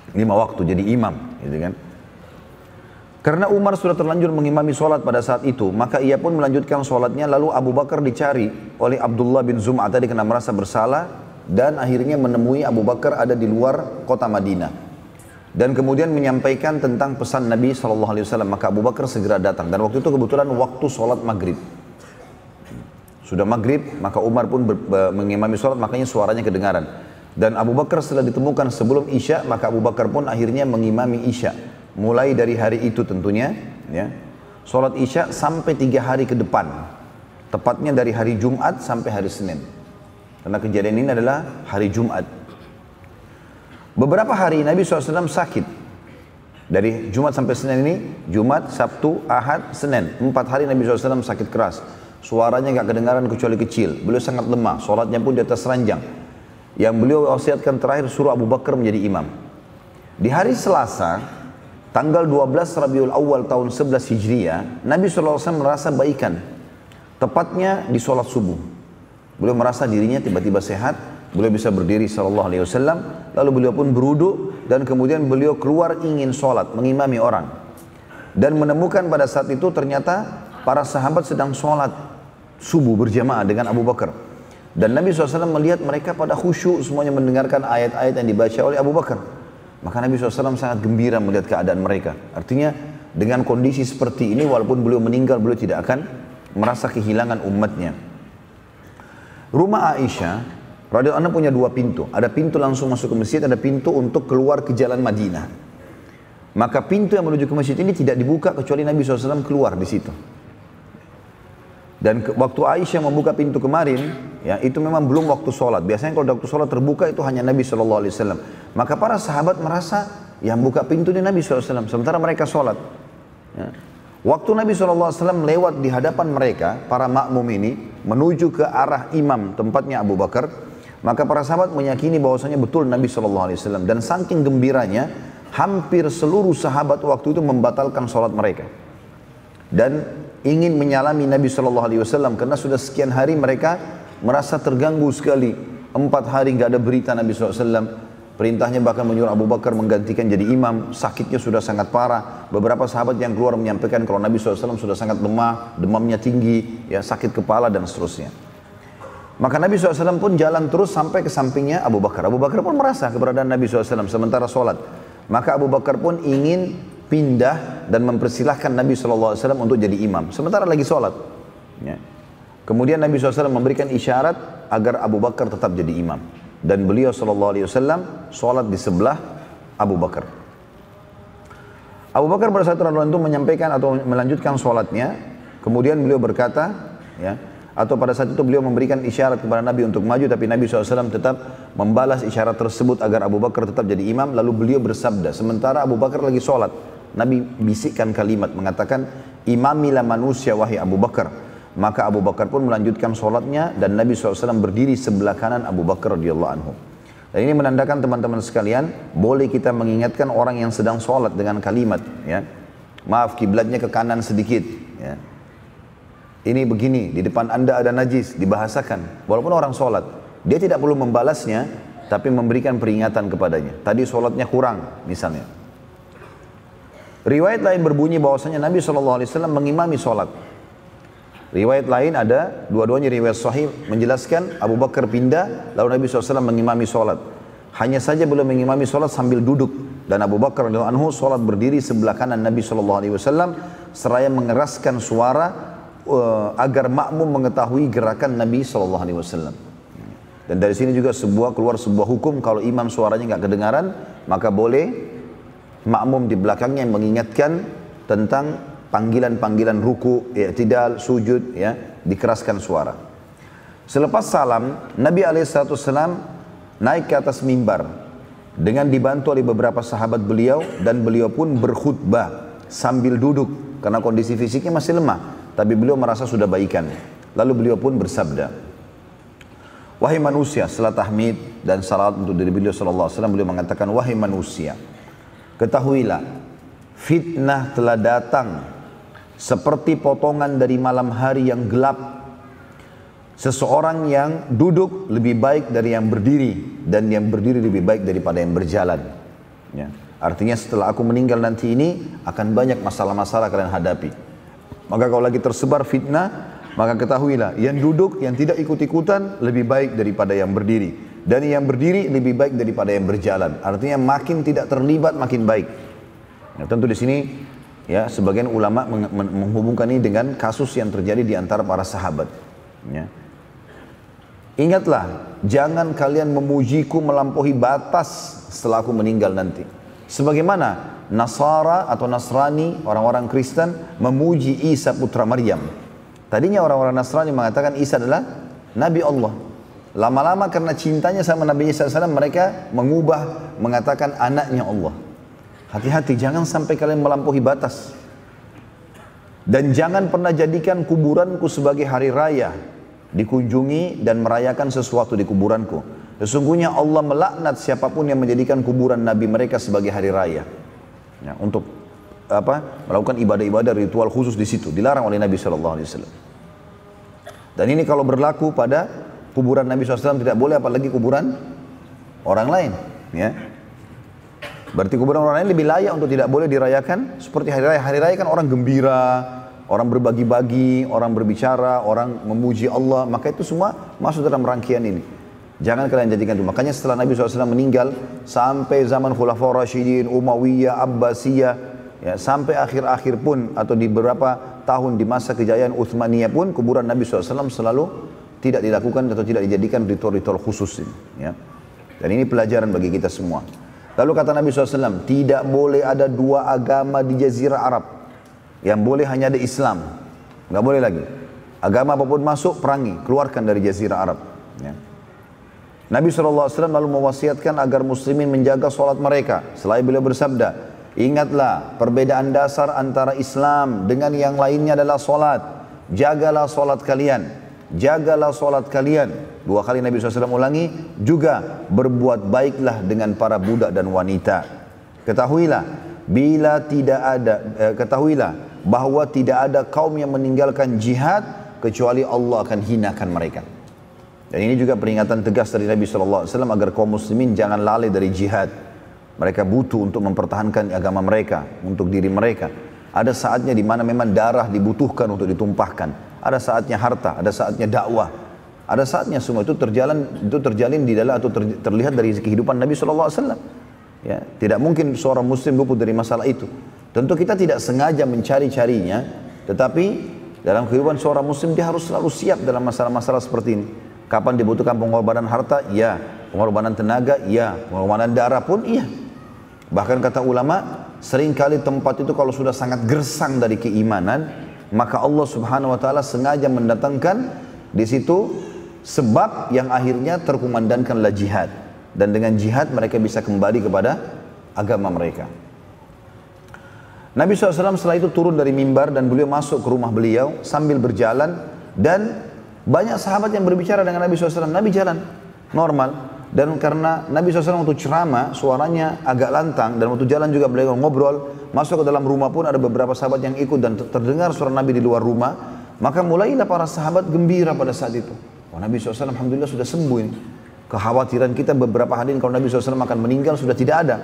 5 waktu, jadi imam, gitu kan. Karena Umar sudah terlanjur mengimami sholat pada saat itu, maka ia pun melanjutkan sholatnya. Lalu Abu Bakar dicari oleh Abdullah bin Zum'ah tadi karena merasa bersalah, dan akhirnya menemui Abu Bakar ada di luar kota Madinah. Dan kemudian menyampaikan tentang pesan Nabi SAW. Maka Abu Bakar segera datang, dan waktu itu kebetulan waktu sholat maghrib. Sudah maghrib, maka Umar pun mengimami sholat, makanya suaranya kedengaran. Dan Abu Bakar setelah ditemukan sebelum Isya, maka Abu Bakar pun akhirnya mengimami Isya. Mulai dari hari itu tentunya, ya, sholat Isya sampai 3 hari ke depan. Tepatnya dari hari Jumat sampai hari Senin. Karena kejadian ini adalah hari Jumat. Beberapa hari Nabi SAW sakit. Dari Jumat sampai Senin ini, Jumat, Sabtu, Ahad, Senin. 4 hari Nabi SAW sakit keras. Suaranya gak kedengaran kecuali kecil. Beliau sangat lemah, sholatnya pun di atas ranjang. Yang beliau wasiatkan terakhir suruh Abu Bakar menjadi imam. Di hari Selasa, tanggal 12 Rabiul Awal tahun 11 Hijriah, Nabi SAW merasa baikan. Tepatnya di sholat subuh. Beliau merasa dirinya tiba-tiba sehat, beliau bisa berdiri SAW, lalu beliau pun berwudu, dan kemudian beliau keluar ingin sholat, mengimami orang. Dan menemukan pada saat itu ternyata para sahabat sedang sholat subuh berjamaah dengan Abu Bakar. Dan Nabi SAW melihat mereka pada khusyuk semuanya mendengarkan ayat-ayat yang dibaca oleh Abu Bakar. Maka Nabi SAW sangat gembira melihat keadaan mereka. Artinya dengan kondisi seperti ini, walaupun beliau meninggal, beliau tidak akan merasa kehilangan umatnya. Rumah Aisyah radhiyallahu anha punya 2 pintu. Ada pintu langsung masuk ke masjid, ada pintu untuk keluar ke jalan Madinah. Maka pintu yang menuju ke masjid ini tidak dibuka kecuali Nabi SAW keluar di situ. Dan waktu Aisyah membuka pintu kemarin, ya, itu memang belum waktu sholat. Biasanya kalau waktu sholat terbuka itu hanya Nabi SAW. Maka para sahabat merasa yang buka pintu ini Nabi SAW, sementara mereka sholat. Ya. Waktu Nabi SAW lewat di hadapan mereka, para makmum ini, menuju ke arah imam tempatnya Abu Bakar, maka para sahabat meyakini bahwasanya betul Nabi SAW. Dan saking gembiranya, hampir seluruh sahabat waktu itu membatalkan sholat mereka. Dan ingin menyalami Nabi SAW karena sudah sekian hari mereka merasa terganggu sekali. 4 hari nggak ada berita Nabi SAW. Perintahnya bahkan menyuruh Abu Bakar menggantikan jadi imam. Sakitnya sudah sangat parah. Beberapa sahabat yang keluar menyampaikan kalau Nabi SAW sudah sangat lemah, demamnya tinggi, ya, sakit kepala dan seterusnya. Maka Nabi SAW pun jalan terus sampai ke sampingnya Abu Bakar. Abu Bakar pun merasa keberadaan Nabi SAW sementara sholat. Maka Abu Bakar pun ingin pindah dan mempersilahkan Nabi SAW untuk jadi imam sementara lagi sholat, ya. Kemudian Nabi SAW memberikan isyarat agar Abu Bakar tetap jadi imam, dan beliau SAW sholat di sebelah Abu Bakar. Abu Bakar pada saat itu menyampaikan atau melanjutkan sholatnya. Kemudian beliau berkata, ya, atau pada saat itu beliau memberikan isyarat kepada Nabi untuk maju, tapi Nabi SAW tetap membalas isyarat tersebut agar Abu Bakar tetap jadi imam. Lalu beliau bersabda, sementara Abu Bakar lagi sholat, Nabi bisikkan kalimat mengatakan, imamilah manusia wahai Abu Bakar. Maka Abu Bakar pun melanjutkan sholatnya, dan Nabi SAW berdiri sebelah kanan Abu Bakar radhiyallahu anhu. Dan ini menandakan teman-teman sekalian, boleh kita mengingatkan orang yang sedang sholat dengan kalimat, ya, maaf kiblatnya ke kanan sedikit, ya. Ini begini, di depan anda ada najis, dibahasakan. Walaupun orang sholat, dia tidak perlu membalasnya, tapi memberikan peringatan kepadanya. Tadi sholatnya kurang, misalnya. Riwayat lain berbunyi bahwasanya Nabi SAW mengimami sholat. Riwayat lain ada, dua-duanya riwayat sahih menjelaskan Abu Bakar pindah, lalu Nabi SAW mengimami sholat. Hanya saja belum mengimami sholat sambil duduk. Dan Abu Bakar radhiyallahu anhu sholat berdiri sebelah kanan Nabi SAW seraya mengeraskan suara agar makmum mengetahui gerakan Nabi SAW. Dan dari sini juga keluar sebuah hukum, kalau imam suaranya nggak kedengaran, maka boleh makmum di belakangnya yang mengingatkan tentang panggilan-panggilan ruku, i'tidal, sujud, ya, dikeraskan suara. Selepas salam, Nabi SAW naik ke atas mimbar dengan dibantu oleh beberapa sahabat beliau, dan beliau pun berkhutbah sambil duduk karena kondisi fisiknya masih lemah, tapi beliau merasa sudah baikan. Lalu beliau pun bersabda, wahai manusia, setelah tahmid dan salat untuk diri beliau SAW, beliau mengatakan, wahai manusia, ketahuilah, fitnah telah datang seperti potongan dari malam hari yang gelap. Seseorang yang duduk lebih baik dari yang berdiri, dan yang berdiri lebih baik daripada yang berjalan. Ya. Artinya setelah aku meninggal nanti ini akan banyak masalah-masalah kalian hadapi. Maka kalau lagi tersebar fitnah, maka ketahuilah, yang duduk, yang tidak ikut-ikutan lebih baik daripada yang berdiri. Dan yang berdiri lebih baik daripada yang berjalan. Artinya makin tidak terlibat makin baik. Nah, tentu di sini ya sebagian ulama menghubungkan ini dengan kasus yang terjadi di antara para sahabat. Ya. Ingatlah, jangan kalian memujiku melampaui batas setelah aku meninggal nanti. Sebagaimana Nasara atau Nasrani, orang-orang Kristen, memuji Isa putra Maryam. Tadinya orang-orang Nasrani mengatakan Isa adalah Nabi Allah. Lama-lama karena cintanya sama Nabi Isa SAW, mereka mengubah, mengatakan anaknya Allah. Hati-hati, jangan sampai kalian melampaui batas. Dan jangan pernah jadikan kuburanku sebagai hari raya, dikunjungi dan merayakan sesuatu di kuburanku. Sesungguhnya Allah melaknat siapapun yang menjadikan kuburan Nabi mereka sebagai hari raya. Ya, untuk melakukan ibadah-ibadah ritual khusus di situ, dilarang oleh Nabi SAW. Dan ini kalau berlaku pada kuburan Nabi SAW tidak boleh, apalagi kuburan orang lain. Ya. Berarti kuburan orang lain lebih layak untuk tidak boleh dirayakan. Seperti hari raya. Hari raya kan orang gembira, orang berbagi-bagi, orang berbicara, orang memuji Allah. Maka itu semua masuk dalam rangkaian ini. Jangan kalian jadikan itu. Makanya setelah Nabi SAW meninggal, sampai zaman Khulafaur Rasyidin, Umayyah, Abbasiyah, ya, sampai akhir-akhir pun, atau di beberapa tahun di masa kejayaan Utsmaniyah pun, kuburan Nabi SAW selalu tidak dilakukan atau tidak dijadikan ritual-ritual khusus ini. Ya. Dan ini pelajaran bagi kita semua. Lalu kata Nabi SAW, tidak boleh ada dua agama di Jazirah Arab. Yang boleh hanya ada Islam. Nggak boleh lagi. Agama apapun masuk, perangi, keluarkan dari Jazirah Arab. Ya. Nabi SAW lalu mewasiatkan agar muslimin menjaga sholat mereka. Selain beliau bersabda, ingatlah perbedaan dasar antara Islam dengan yang lainnya adalah sholat. Jagalah sholat kalian. Jagalah sholat kalian. Dua kali Nabi SAW ulangi. Juga berbuat baiklah dengan para budak dan wanita. Ketahuilah bahwa tidak ada kaum yang meninggalkan jihad kecuali Allah akan hinakan mereka. Dan ini juga peringatan tegas dari Nabi SAW agar kaum muslimin jangan lalai dari jihad. Mereka butuh untuk mempertahankan agama mereka, untuk diri mereka. Ada saatnya di mana memang darah dibutuhkan untuk ditumpahkan. Ada saatnya harta, ada saatnya dakwah. Ada saatnya semua itu terjalin di dalam atau terlihat dari kehidupan Nabi SAW. Ya, tidak mungkin seorang muslim luput dari masalah itu. Tentu kita tidak sengaja mencari-carinya, tetapi dalam kehidupan seorang muslim dia harus selalu siap dalam masalah-masalah seperti ini. Kapan dibutuhkan pengorbanan harta? Ya. Pengorbanan tenaga? Ya. Pengorbanan darah pun? Iya. Bahkan kata ulama, seringkali tempat itu kalau sudah sangat gersang dari keimanan, maka Allah Subhanahu wa taala sengaja mendatangkan di situ sebab yang akhirnya terkumandangkanlah jihad. Dan dengan jihad mereka bisa kembali kepada agama mereka. Nabi SAW setelah itu turun dari mimbar dan beliau masuk ke rumah beliau sambil berjalan, dan banyak sahabat yang berbicara dengan Nabi SAW. Nabi jalan normal. Dan karena Nabi SAW waktu ceramah suaranya agak lantang, dan waktu jalan juga beliau ngobrol, masuk ke dalam rumah pun ada beberapa sahabat yang ikut dan terdengar suara Nabi di luar rumah. Maka mulailah para sahabat gembira pada saat itu. Wah, Nabi SAW alhamdulillah sudah sembuh ini. Kekhawatiran kita beberapa hari ini kalau Nabi SAW akan meninggal sudah tidak ada.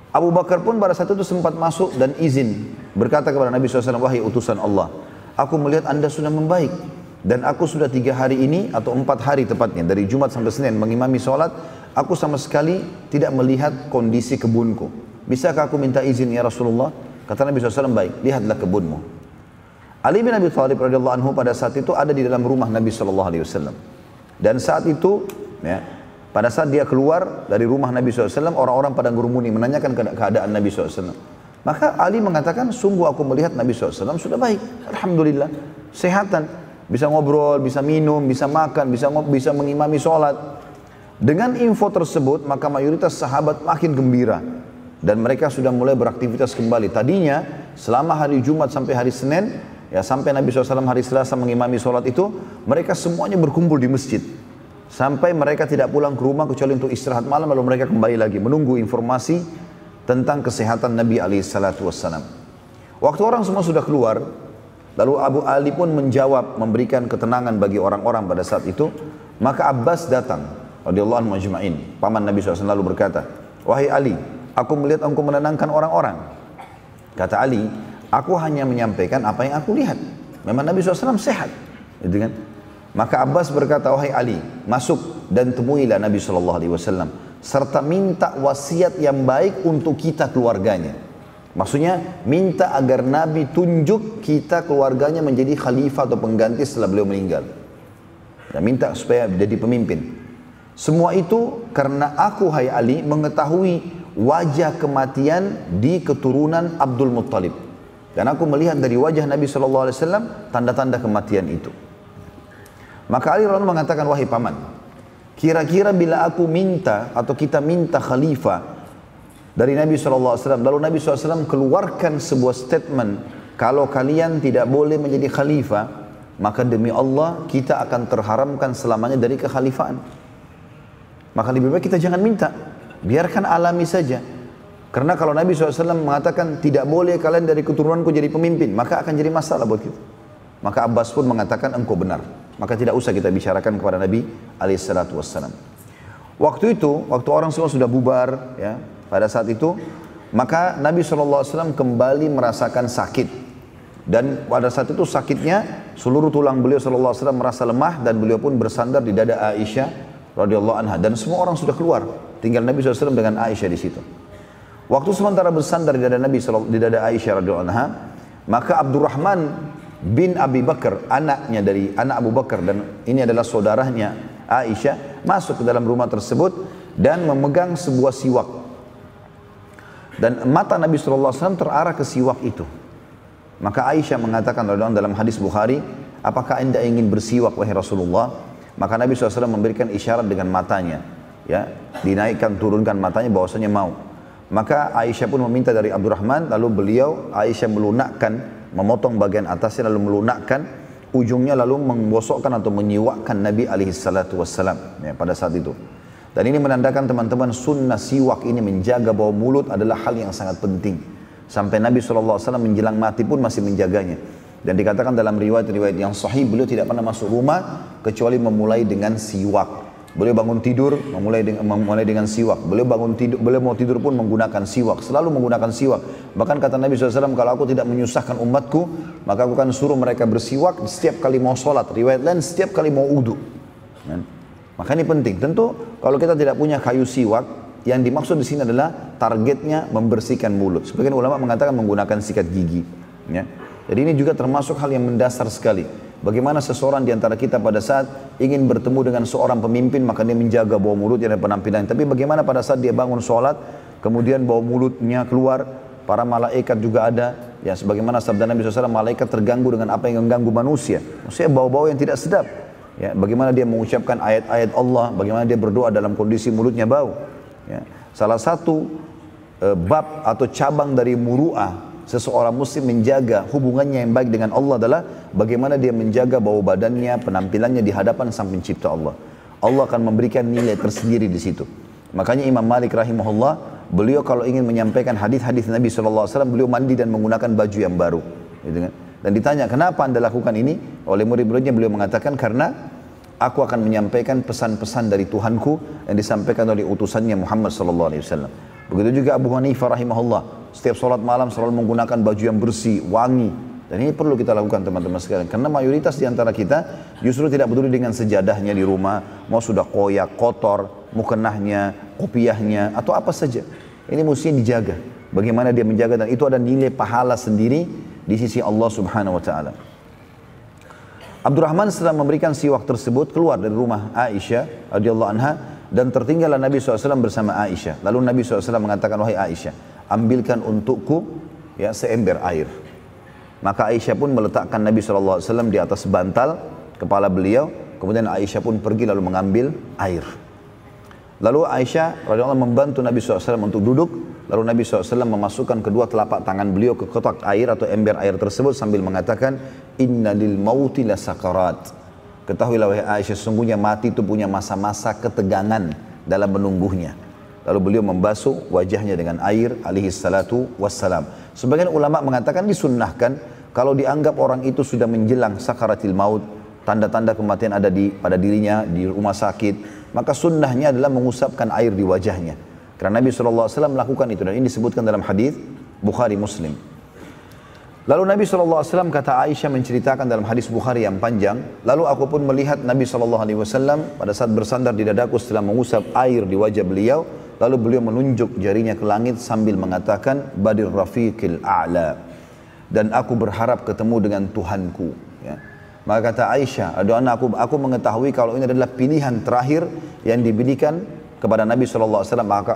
Abu Bakar pun pada saat itu sempat masuk dan izin, berkata kepada Nabi SAW, wahai utusan Allah, aku melihat anda sudah membaik, dan aku sudah 3 hari ini, atau 4 hari tepatnya, dari Jumat sampai Senin mengimami sholat, aku sama sekali tidak melihat kondisi kebunku. Bisakah aku minta izin ya Rasulullah? Kata Nabi SAW, baik, lihatlah kebunmu. Ali bin Abi Thalib radhiyallahu anhu pada saat itu ada di dalam rumah Nabi SAW. Dan saat itu, ya, pada saat dia keluar dari rumah Nabi SAW, orang-orang pada ngurumuni menanyakan keadaan Nabi SAW. Maka Ali mengatakan, sungguh aku melihat Nabi SAW sudah baik. Alhamdulillah, sehatan. Bisa ngobrol, bisa minum, bisa makan, bisa mengimami sholat. Dengan info tersebut, maka mayoritas sahabat makin gembira. Dan mereka sudah mulai beraktivitas kembali. Tadinya, selama hari Jumat sampai hari Senin, ya sampai Nabi SAW hari Selasa mengimami sholat itu, mereka semuanya berkumpul di masjid. Sampai mereka tidak pulang ke rumah kecuali untuk istirahat malam, lalu mereka kembali lagi menunggu informasi tentang kesehatan Nabi SAW. Waktu orang semua sudah keluar, lalu Abu Ali pun menjawab, memberikan ketenangan bagi orang-orang pada saat itu. Maka Abbas datang, radhiyallahu anhu ajma'in, paman Nabi SAW, lalu berkata, wahai Ali, aku melihat engkau menenangkan orang-orang. Kata Ali, aku hanya menyampaikan apa yang aku lihat. Memang Nabi SAW sehat, gitu kan? Maka Abbas berkata, wahai Ali, masuk dan temuilah Nabi SAW, serta minta wasiat yang baik untuk kita keluarganya. Maksudnya minta agar Nabi tunjuk kita keluarganya menjadi khalifah atau pengganti setelah beliau meninggal. Dan minta supaya jadi pemimpin. Semua itu karena aku, hai Ali, mengetahui wajah kematian di keturunan Abdul Muttalib. Dan aku melihat dari wajah Nabi SAW tanda-tanda kematian itu. Maka Ali radhiyallahu anhu mengatakan, wahai paman, kira-kira bila aku minta atau kita minta khalifah dari Nabi SAW, lalu Nabi SAW keluarkan sebuah statement, kalau kalian tidak boleh menjadi khalifah, maka demi Allah kita akan terharamkan selamanya dari kekhalifahan. Maka lebih baik kita jangan minta, biarkan alami saja. Karena kalau Nabi SAW mengatakan tidak boleh kalian dari keturunanku jadi pemimpin, maka akan jadi masalah buat kita. Maka Abbas pun mengatakan engkau benar. Maka tidak usah kita bicarakan kepada Nabi SAW. Waktu itu, waktu orang semua sudah bubar, ya, pada saat itu, maka Nabi SAW kembali merasakan sakit. Dan pada saat itu sakitnya, seluruh tulang beliau SAW merasa lemah dan beliau pun bersandar di dada Aisyah radhiyallahu anha. Dan semua orang sudah keluar, tinggal Nabi SAW dengan Aisyah di situ. Waktu sementara bersandar di dada di dada Aisyah radhiyallahu anha, maka Abdurrahman bin Abi Bakar, anaknya dari anak Abu Bakar, dan ini adalah saudaranya Aisyah, masuk ke dalam rumah tersebut dan memegang sebuah siwak. Dan mata Nabi SAW terarah ke siwak itu. Maka Aisyah mengatakan dalam hadis Bukhari, apakah anda ingin bersiwak wahai Rasulullah? Maka Nabi SAW memberikan isyarat dengan matanya, ya, dinaikkan turunkan matanya bahwasanya mau. Maka Aisyah pun meminta dari Abdurrahman, lalu Aisyah melunakkan, memotong bagian atasnya lalu melunakkan ujungnya, lalu membosokkan atau menyiwakkan Nabi SAW ya, pada saat itu. Dan ini menandakan teman-teman, sunnah siwak ini menjaga bau mulut adalah hal yang sangat penting. Sampai Nabi SAW menjelang mati pun masih menjaganya. Dan dikatakan dalam riwayat-riwayat yang sahih, beliau tidak pernah masuk rumah kecuali memulai dengan siwak. Beliau bangun tidur memulai dengan siwak. Beliau mau tidur pun menggunakan siwak. Selalu menggunakan siwak. Bahkan kata Nabi SAW, kalau aku tidak menyusahkan umatku, maka aku akan suruh mereka bersiwak setiap kali mau sholat. Riwayat lain setiap kali mau wudu. Maka ini penting. Tentu kalau kita tidak punya kayu siwak, yang dimaksud di sini adalah targetnya membersihkan mulut. Sebagian ulama mengatakan menggunakan sikat gigi. Ya. Jadi ini juga termasuk hal yang mendasar sekali. Bagaimana seseorang di antara kita pada saat ingin bertemu dengan seorang pemimpin, maka dia menjaga bau mulutnya dan penampilan. Tapi bagaimana pada saat dia bangun sholat, kemudian bau mulutnya keluar, para malaikat juga ada. Ya, sebagaimana sabda Nabi SAW, malaikat terganggu dengan apa yang mengganggu manusia. Maksudnya bau-bau yang tidak sedap. Ya, bagaimana dia mengucapkan ayat-ayat Allah, bagaimana dia berdoa dalam kondisi mulutnya bau. Ya. Salah satu bab atau cabang dari muru'ah seseorang muslim menjaga hubungannya yang baik dengan Allah adalah bagaimana dia menjaga bau badannya, penampilannya di hadapan sang pencipta Allah. Allah akan memberikan nilai tersendiri di situ. Makanya Imam Malik rahimahullah, beliau kalau ingin menyampaikan hadis-hadis Nabi SAW, beliau mandi dan menggunakan baju yang baru. Gitu kan? Dan ditanya, kenapa anda lakukan ini? Oleh murid-muridnya beliau mengatakan, karena aku akan menyampaikan pesan-pesan dari Tuhanku yang disampaikan oleh utusannya Muhammad SAW. Begitu juga Abu Hanifah rahimahullah. Setiap sholat malam selalu menggunakan baju yang bersih, wangi. Dan ini perlu kita lakukan teman-teman sekalian. Karena mayoritas di antara kita justru tidak peduli dengan sejadahnya di rumah. Mau sudah koyak, kotor, mukenahnya, kopiahnya, atau apa saja. Ini mesti dijaga. Bagaimana dia menjaga, dan itu ada nilai pahala sendiri di sisi Allah subhanahu wa ta'ala. Abdurrahman setelah memberikan siwak tersebut keluar dari rumah Aisyah radhiyallahu anha, dan tertinggallah Nabi SAW bersama Aisyah. Lalu Nabi SAW mengatakan, wahai Aisyah, ambilkan untukku ya seember air. Maka Aisyah pun meletakkan Nabi SAW di atas bantal kepala beliau. Kemudian Aisyah pun pergi lalu mengambil air. Lalu Aisyah radhiyallahu anha membantu Nabi SAW untuk duduk. Lalu Nabi SAW memasukkan kedua telapak tangan beliau ke kotak air atau ember air tersebut sambil mengatakan, Inna lil mauti la sakarat. Ketahuilah wahai Aisyah, sesungguhnya mati itu punya masa-masa ketegangan dalam menunggunya. Lalu beliau membasuh wajahnya dengan air alaihi salatu wassalam. Sebagian ulama mengatakan disunnahkan kalau dianggap orang itu sudah menjelang sakaratil maut, tanda-tanda kematian ada pada dirinya di rumah sakit, maka sunnahnya adalah mengusapkan air di wajahnya. Karena Nabi SAW melakukan itu, dan ini disebutkan dalam hadis Bukhari Muslim. Lalu Nabi SAW, kata Aisyah menceritakan dalam hadis Bukhari yang panjang, lalu aku pun melihat Nabi SAW pada saat bersandar di dadaku setelah mengusap air di wajah beliau, lalu beliau menunjuk jarinya ke langit sambil mengatakan, Badir Rafiqil A'la, dan aku berharap ketemu dengan Tuhanku. Ya. Maka kata Aisyah, aku mengetahui kalau ini adalah pilihan terakhir yang diberikan kepada Nabi SAW,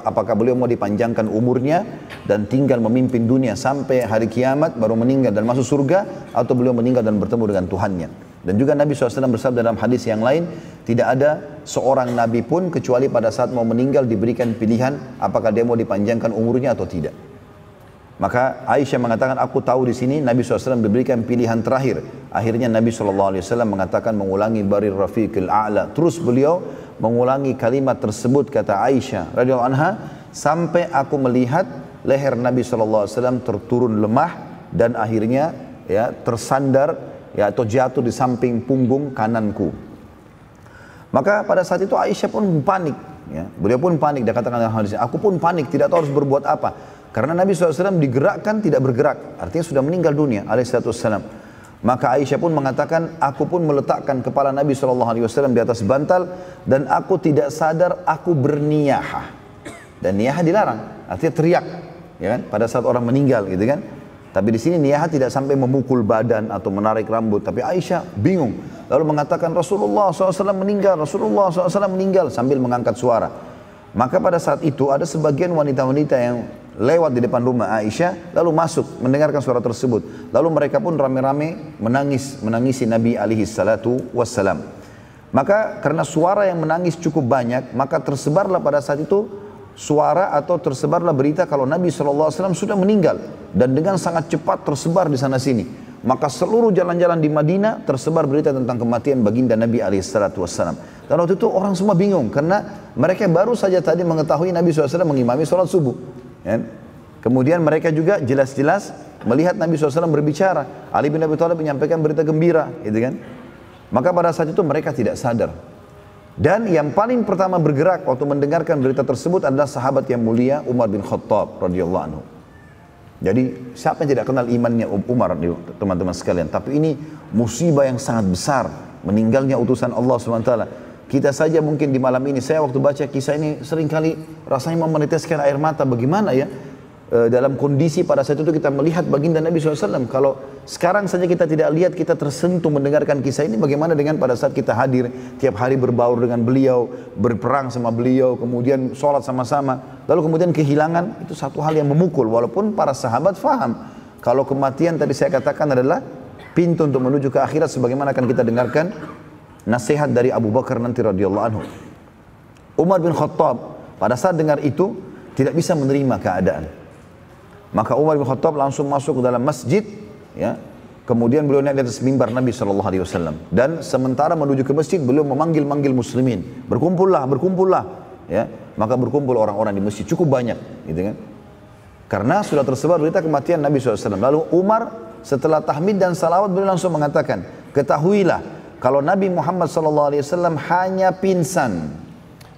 apakah beliau mau dipanjangkan umurnya dan tinggal memimpin dunia sampai hari kiamat baru meninggal dan masuk surga, atau beliau meninggal dan bertemu dengan Tuhannya. Dan juga Nabi SAW bersabda dalam hadis yang lain, tidak ada seorang Nabi pun kecuali pada saat mau meninggal diberikan pilihan apakah dia mau dipanjangkan umurnya atau tidak. Maka Aisyah mengatakan, aku tahu di sini Nabi SAW diberikan pilihan terakhir. Akhirnya Nabi SAW mengatakan, mengulangi Barir Rafiqil A'la. Terus beliau mengulangi kalimat tersebut, kata Aisyah radhiyallahu anha, sampai aku melihat leher Nabi SAW terturun lemah dan akhirnya ya tersandar ya atau jatuh di samping punggung kananku. Maka pada saat itu Aisyah pun panik, ya. Beliau pun panik. Dia katakan dalam hadis, aku pun panik, tidak tahu harus berbuat apa. Karena Nabi SAW digerakkan tidak bergerak, artinya sudah meninggal dunia alaihissalam. Maka Aisyah pun mengatakan, aku pun meletakkan kepala Nabi SAW di atas bantal dan aku tidak sadar aku berniyahah. Dan niyahah dilarang, artinya teriak, ya kan? Pada saat orang meninggal, gitu kan? Tapi di sini niyahah tidak sampai memukul badan atau menarik rambut. Tapi Aisyah bingung, lalu mengatakan Rasulullah SAW meninggal, Rasulullah SAW meninggal sambil mengangkat suara. Maka pada saat itu ada sebagian wanita-wanita yang lewat di depan rumah Aisyah lalu masuk mendengarkan suara tersebut. Lalu mereka pun rame-rame menangisi Nabi alaihi salatu wassalam. Maka karena suara yang menangis cukup banyak, maka tersebarlah pada saat itu suara atau tersebarlah berita kalau Nabi SAW sudah meninggal, dan dengan sangat cepat tersebar di sana sini. Maka seluruh jalan-jalan di Madinah tersebar berita tentang kematian baginda Nabi alaihissalatu wassalam. Dan waktu itu orang semua bingung karena mereka baru saja tadi mengetahui Nabi SAW mengimami sholat subuh. Ya. Kemudian mereka juga jelas-jelas melihat Nabi SAW berbicara. Ali bin Abi Thalib menyampaikan berita gembira, gitu kan? Maka pada saat itu mereka tidak sadar. Dan yang paling pertama bergerak waktu mendengarkan berita tersebut adalah sahabat yang mulia Umar bin Khattab radhiyallahu anhu. Jadi siapa yang tidak kenal imannya Umar, teman-teman sekalian. Tapi ini musibah yang sangat besar, meninggalnya utusan Allah SWT. Kita saja mungkin di malam ini, saya waktu baca kisah ini seringkali rasanya mau meneteskan air mata. Bagaimana ya dalam kondisi pada saat itu kita melihat baginda Nabi SAW. Kalau sekarang saja kita tidak lihat, kita tersentuh mendengarkan kisah ini, bagaimana dengan pada saat kita hadir tiap hari berbaur dengan beliau, berperang sama beliau, kemudian sholat sama-sama, lalu kemudian kehilangan, itu satu hal yang memukul. Walaupun para sahabat faham kalau kematian tadi saya katakan adalah pintu untuk menuju ke akhirat, sebagaimana akan kita dengarkan nasihat dari Abu Bakar nanti radhiyallahu anhu. Umar bin Khattab pada saat dengar itu tidak bisa menerima keadaan. Maka Umar bin Khattab langsung masuk ke dalam masjid, ya. Kemudian beliau naik di atas mimbar Nabi SAW. Dan sementara menuju ke masjid, beliau memanggil-manggil muslimin, berkumpullah, berkumpullah, ya. Maka berkumpul orang-orang di masjid cukup banyak, gitu kan? Karena sudah tersebar berita kematian Nabi SAW. Lalu Umar setelah tahmid dan salawat beliau langsung mengatakan, ketahuilah kalau Nabi Muhammad SAW hanya pingsan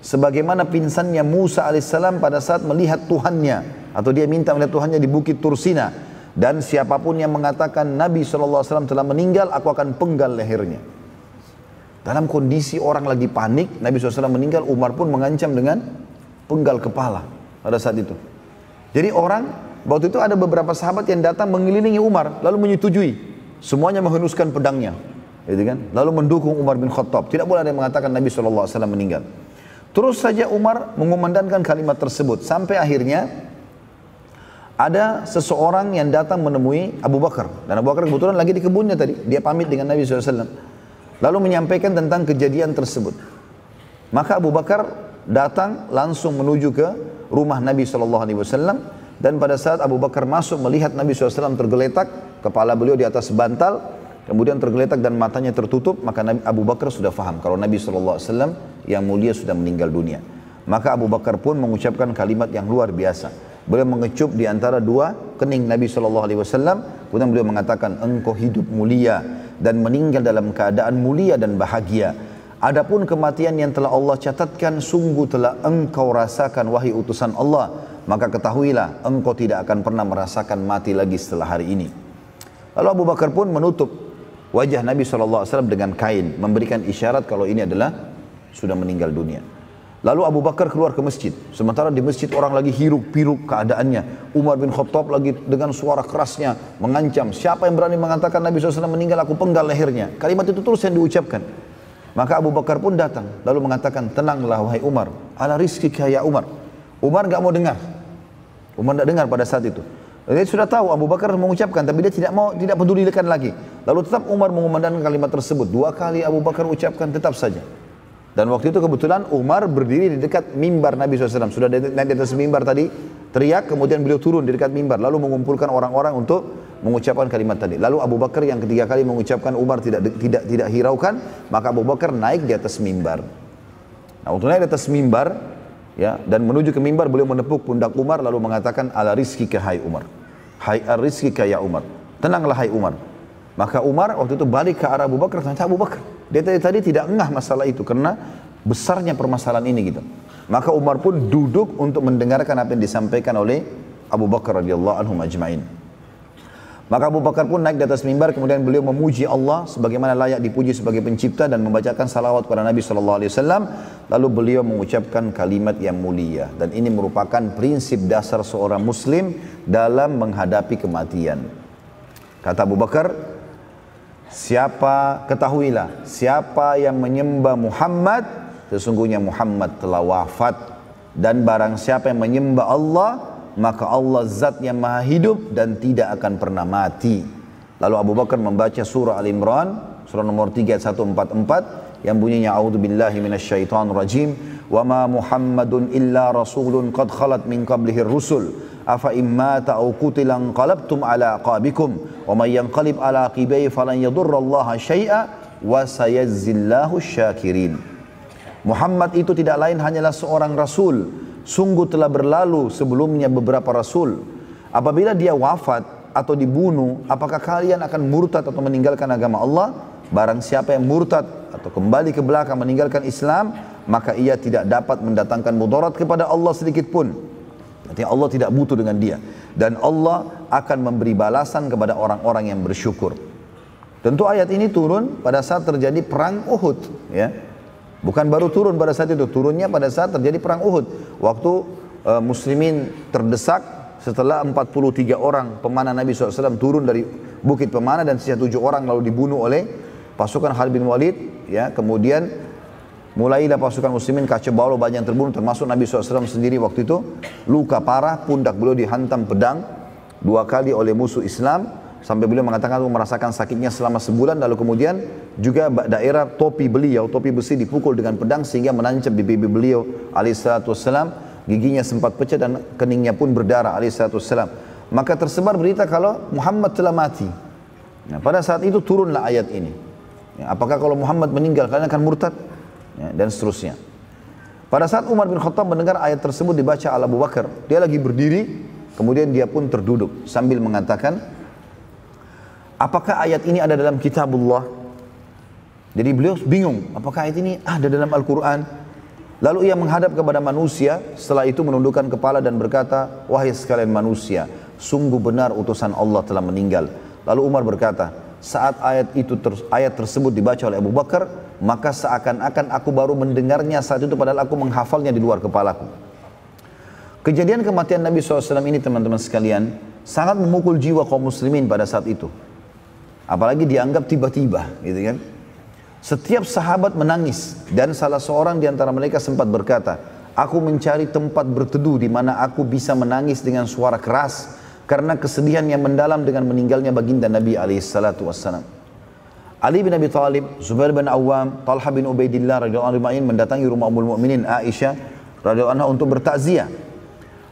sebagaimana pingsannya Musa alaihissalam pada saat melihat Tuhannya, atau dia minta melihat Tuhannya di Bukit Tursina. Dan siapapun yang mengatakan Nabi SAW telah meninggal, aku akan penggal lehernya. Dalam kondisi orang lagi panik, Nabi SAW meninggal, Umar pun mengancam dengan penggal kepala pada saat itu. Jadi orang, waktu itu ada beberapa sahabat yang datang mengelilingi Umar, lalu menyetujui. Semuanya menghunuskan pedangnya, gitu kan? Lalu mendukung Umar bin Khattab. Tidak boleh ada yang mengatakan Nabi SAW meninggal. Terus saja Umar mengumandangkan kalimat tersebut, sampai akhirnya ada seseorang yang datang menemui Abu Bakar. Dan Abu Bakar kebetulan lagi di kebunnya tadi. Dia pamit dengan Nabi SAW. Lalu menyampaikan tentang kejadian tersebut. Maka Abu Bakar datang langsung menuju ke rumah Nabi SAW. Dan pada saat Abu Bakar masuk melihat Nabi SAW tergeletak, kepala beliau di atas bantal, kemudian tergeletak dan matanya tertutup, maka Abu Bakar sudah faham kalau Nabi SAW yang mulia sudah meninggal dunia. Maka Abu Bakar pun mengucapkan kalimat yang luar biasa. Beliau mengecup di antara dua kening Nabi SAW. Kemudian beliau mengatakan, engkau hidup mulia dan meninggal dalam keadaan mulia dan bahagia. Adapun kematian yang telah Allah catatkan, sungguh telah engkau rasakan wahai utusan Allah. Maka ketahuilah, engkau tidak akan pernah merasakan mati lagi setelah hari ini. Lalu Abu Bakar pun menutup wajah Nabi SAW dengan kain, memberikan isyarat kalau ini adalah sudah meninggal dunia. Lalu Abu Bakar keluar ke masjid. Sementara di masjid orang lagi hiruk-pikuk keadaannya. Umar bin Khattab lagi dengan suara kerasnya mengancam, siapa yang berani mengatakan Nabi SAW meninggal, aku penggal lehernya. Kalimat itu terus yang diucapkan. Maka Abu Bakar pun datang lalu mengatakan, tenanglah wahai Umar, ala rizkika ya Umar. Umar gak mau dengar. Umar tidak dengar pada saat itu. Dia sudah tahu Abu Bakar mengucapkan, tapi dia tidak pedulikan lagi. Lalu tetap Umar mengumandangkan kalimat tersebut. 2 kali Abu Bakar ucapkan, tetap saja. Dan waktu itu kebetulan Umar berdiri di dekat mimbar Nabi SAW. Sudah naik di atas mimbar tadi, teriak, kemudian beliau turun di dekat mimbar. Lalu mengumpulkan orang-orang untuk mengucapkan kalimat tadi. Lalu Abu Bakar yang ketiga kali mengucapkan, Umar tidak hiraukan, maka Abu Bakar naik di atas mimbar. Nah, untuk naik di atas mimbar, ya, dan menuju ke mimbar, beliau menepuk pundak Umar lalu mengatakan, ala rizkika hai Umar. Hai ar-rizkika ya Umar. Tenanglah hai Umar. Maka Umar waktu itu balik ke arah Abu Bakar, ternyata Abu Bakar. Dia tadi tidak ngeh masalah itu karena besarnya permasalahan ini gitu. Maka Umar pun duduk untuk mendengarkan apa yang disampaikan oleh Abu Bakar radhiyallahu anhu ajma'in. Maka Abu Bakar pun naik di atas mimbar, kemudian beliau memuji Allah sebagaimana layak dipuji sebagai pencipta dan membacakan salawat kepada Nabi SAW. Lalu beliau mengucapkan kalimat yang mulia, dan ini merupakan prinsip dasar seorang muslim dalam menghadapi kematian. Kata Abu Bakar, ketahuilah, siapa yang menyembah Muhammad, sesungguhnya Muhammad telah wafat. Dan barang siapa yang menyembah Allah, maka Allah zat yang maha hidup dan tidak akan pernah mati. Lalu Abu Bakar membaca surah Al-Imran, surah nomor 3 ayat 144, yang bunyinya, a'udzubillahi minasyaitonir rajim, wa ma Muhammadun illa rasulun qad khalat min qablihi rusul afa imma ta'u qutilan qalabtum ala aqabikum wa may yanqalib ala aqibai falan yadurrallaha syai'a wa sayazzillahu syakirin. Muhammad itu tidak lain hanyalah seorang rasul, sungguh telah berlalu sebelumnya beberapa rasul. Apabila dia wafat atau dibunuh, apakah kalian akan murtad atau meninggalkan agama Allah? Barang siapa yang murtad atau kembali ke belakang meninggalkan Islam, maka ia tidak dapat mendatangkan mudarat kepada Allah sedikit pun. Artinya Allah tidak butuh dengan dia, dan Allah akan memberi balasan kepada orang-orang yang bersyukur. Tentu ayat ini turun pada saat terjadi perang Uhud, ya. Bukan baru turun pada saat itu, turunnya pada saat terjadi perang Uhud. Waktu muslimin terdesak setelah 43 orang pemanah Nabi SAW turun dari bukit pemanah, dan sisa 7 orang lalu dibunuh oleh pasukan Khalid bin Walid, ya. Kemudian mulailah pasukan muslimin kacau balau, banyak yang terbunuh, termasuk Nabi SAW sendiri waktu itu luka parah, pundak beliau dihantam pedang 2 kali oleh musuh Islam, sampai beliau mengatakan aku merasakan sakitnya selama sebulan. Lalu kemudian juga daerah topi beliau, topi besi dipukul dengan pedang sehingga menancap di pipi beliau alaihissalam, giginya sempat pecah dan keningnya pun berdarah alaihissalam. Maka tersebar berita kalau Muhammad telah mati. Nah, pada saat itu turunlah ayat ini, ya, apakah kalau Muhammad meninggal kalian akan murtad? Ya, dan seterusnya. Pada saat Umar bin Khattab mendengar ayat tersebut dibaca oleh Abu Bakar, dia lagi berdiri, kemudian dia pun terduduk sambil mengatakan, apakah ayat ini ada dalam kitabullah? Jadi beliau bingung, apakah ayat ini ada dalam Al-Quran? Lalu ia menghadap kepada manusia, setelah itu menundukkan kepala dan berkata, wahai sekalian manusia, sungguh benar utusan Allah telah meninggal. Lalu Umar berkata, saat ayat tersebut dibaca oleh Abu Bakar, maka seakan-akan aku baru mendengarnya saat itu padahal aku menghafalnya di luar kepalaku. Kejadian kematian Nabi SAW ini teman-teman sekalian, sangat memukul jiwa kaum muslimin pada saat itu. Apalagi dianggap tiba-tiba, gitu kan. Setiap sahabat menangis dan salah seorang di antara mereka sempat berkata, aku mencari tempat berteduh di mana aku bisa menangis dengan suara keras karena kesedihan yang mendalam dengan meninggalnya baginda Nabi SAW. Ali bin Abi Thalib, Zubair bin Awam, Talha bin Ubaidillah radhiyallahu anhu mendatangi rumah Ummul Mukminin Aisyah radhiyallahu anha untuk bertakziah.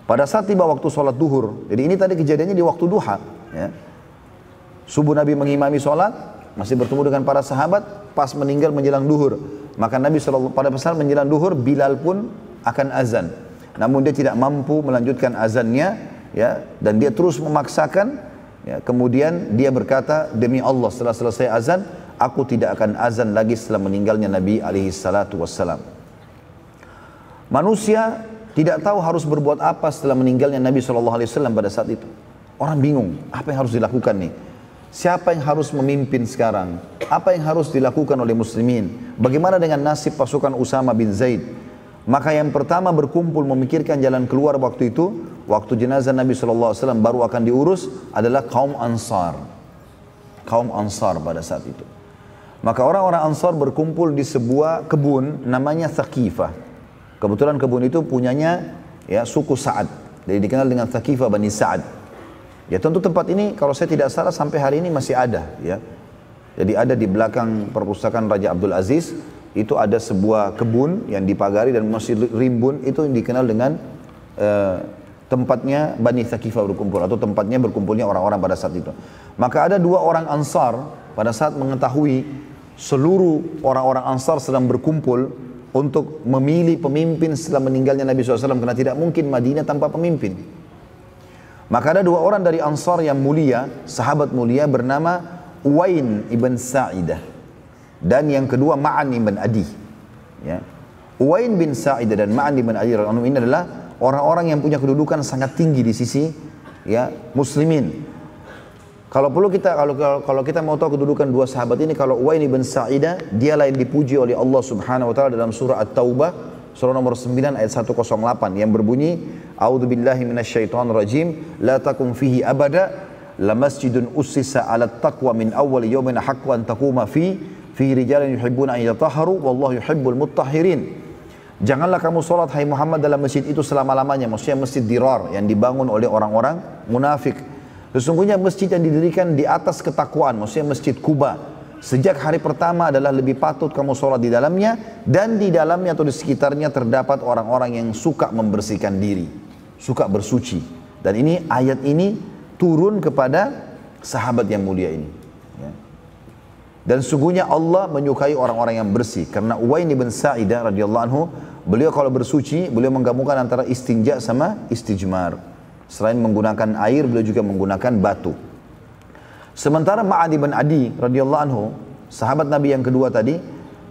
Pada saat tiba waktu sholat duhur, jadi ini tadi kejadiannya di waktu duha, ya. Subuh Nabi mengimami sholat, masih bertemu dengan para sahabat, pas meninggal menjelang duhur. Maka Nabi pada saat menjelang duhur, Bilal pun akan azan. Namun dia tidak mampu melanjutkan azannya, ya, dan dia terus memaksakan. Ya, kemudian dia berkata, demi Allah setelah selesai azan, aku tidak akan azan lagi setelah meninggalnya Nabi SAW. Manusia tidak tahu harus berbuat apa setelah meninggalnya Nabi SAW pada saat itu. Orang bingung, apa yang harus dilakukan nih? Siapa yang harus memimpin sekarang? Apa yang harus dilakukan oleh muslimin? Bagaimana dengan nasib pasukan Usama bin Zaid? Maka yang pertama berkumpul memikirkan jalan keluar waktu itu, waktu jenazah Nabi SAW baru akan diurus, adalah kaum Ansar. Kaum Ansar pada saat itu. Maka orang-orang Ansar berkumpul di sebuah kebun namanya Thaqifah. Kebetulan kebun itu punyanya ya suku Sa'ad. Jadi dikenal dengan Thaqifah Bani Sa'ad. Ya tentu tempat ini kalau saya tidak salah sampai hari ini masih ada, ya. Jadi ada di belakang perpustakaan Raja Abdul Aziz, itu ada sebuah kebun yang dipagari dan masih rimbun, itu yang dikenal dengan tempatnya Bani Thaqifah berkumpul, atau tempatnya berkumpulnya orang-orang pada saat itu. Maka ada dua orang Ansar pada saat mengetahui seluruh orang-orang Ansar sedang berkumpul untuk memilih pemimpin setelah meninggalnya Nabi SAW, karena tidak mungkin Madinah tanpa pemimpin. Maka ada dua orang dari Ansar yang mulia, sahabat mulia bernama Uwain ibn Sa'idah dan yang kedua Ma'an ibn Adi. Ya. Uwain bin Sa'idah dan Ma'an ibn Adi ini adalah orang-orang yang punya kedudukan sangat tinggi di sisi ya muslimin. Kalau kita mau tahu kedudukan dua sahabat ini, kalau Uwain ibn Sa'idah, dialah yang dipuji oleh Allah Subhanahu wa taala dalam surah At-Taubah surah nomor 9 ayat 108 yang berbunyi, a'udzubillahi minasyaitonirrajim, la takum fihi abada, la masjidun ussisa 'ala taqwa min awwal yawmin haqqu an taquma fi rijalun yuhibbuna an yatahharu wallahu yuhibbul mutahhirin. Janganlah kamu salat hai Muhammad dalam masjid itu selama-lamanya, maksudnya Masjid Dirar yang dibangun oleh orang-orang munafik. Sesungguhnya masjid yang didirikan di atas ketakwaan, maksudnya Masjid Quba. Sejak hari pertama adalah lebih patut kamu sholat di dalamnya, dan di dalamnya atau di sekitarnya terdapat orang-orang yang suka membersihkan diri, suka bersuci. Dan ini ayat ini turun kepada sahabat yang mulia ini. Ya. Dan sungguhnya Allah menyukai orang-orang yang bersih, karena Uwain bin Sa'idah radhiyallahu anhu, beliau kalau bersuci, beliau menggabungkan antara istinja sama istijmar. Selain menggunakan air, beliau juga menggunakan batu. Sementara Ma'ad bin Adi radhiyallahu anhu, sahabat Nabi yang kedua tadi,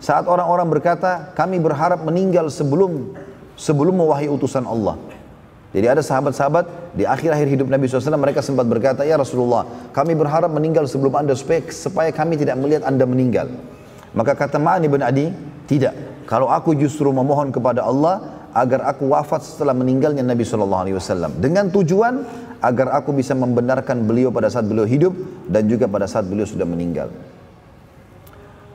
saat orang-orang berkata, kami berharap meninggal sebelum mewahyi utusan Allah. Jadi ada sahabat-sahabat di akhir-akhir hidup Nabi SAW, mereka sempat berkata, ya Rasulullah, kami berharap meninggal sebelum anda supaya kami tidak melihat anda meninggal. Maka kata Ma'ad bin Adi, tidak. Kalau aku justru memohon kepada Allah agar aku wafat setelah meninggalnya Nabi SAW, dengan tujuan agar aku bisa membenarkan beliau pada saat beliau hidup dan juga pada saat beliau sudah meninggal.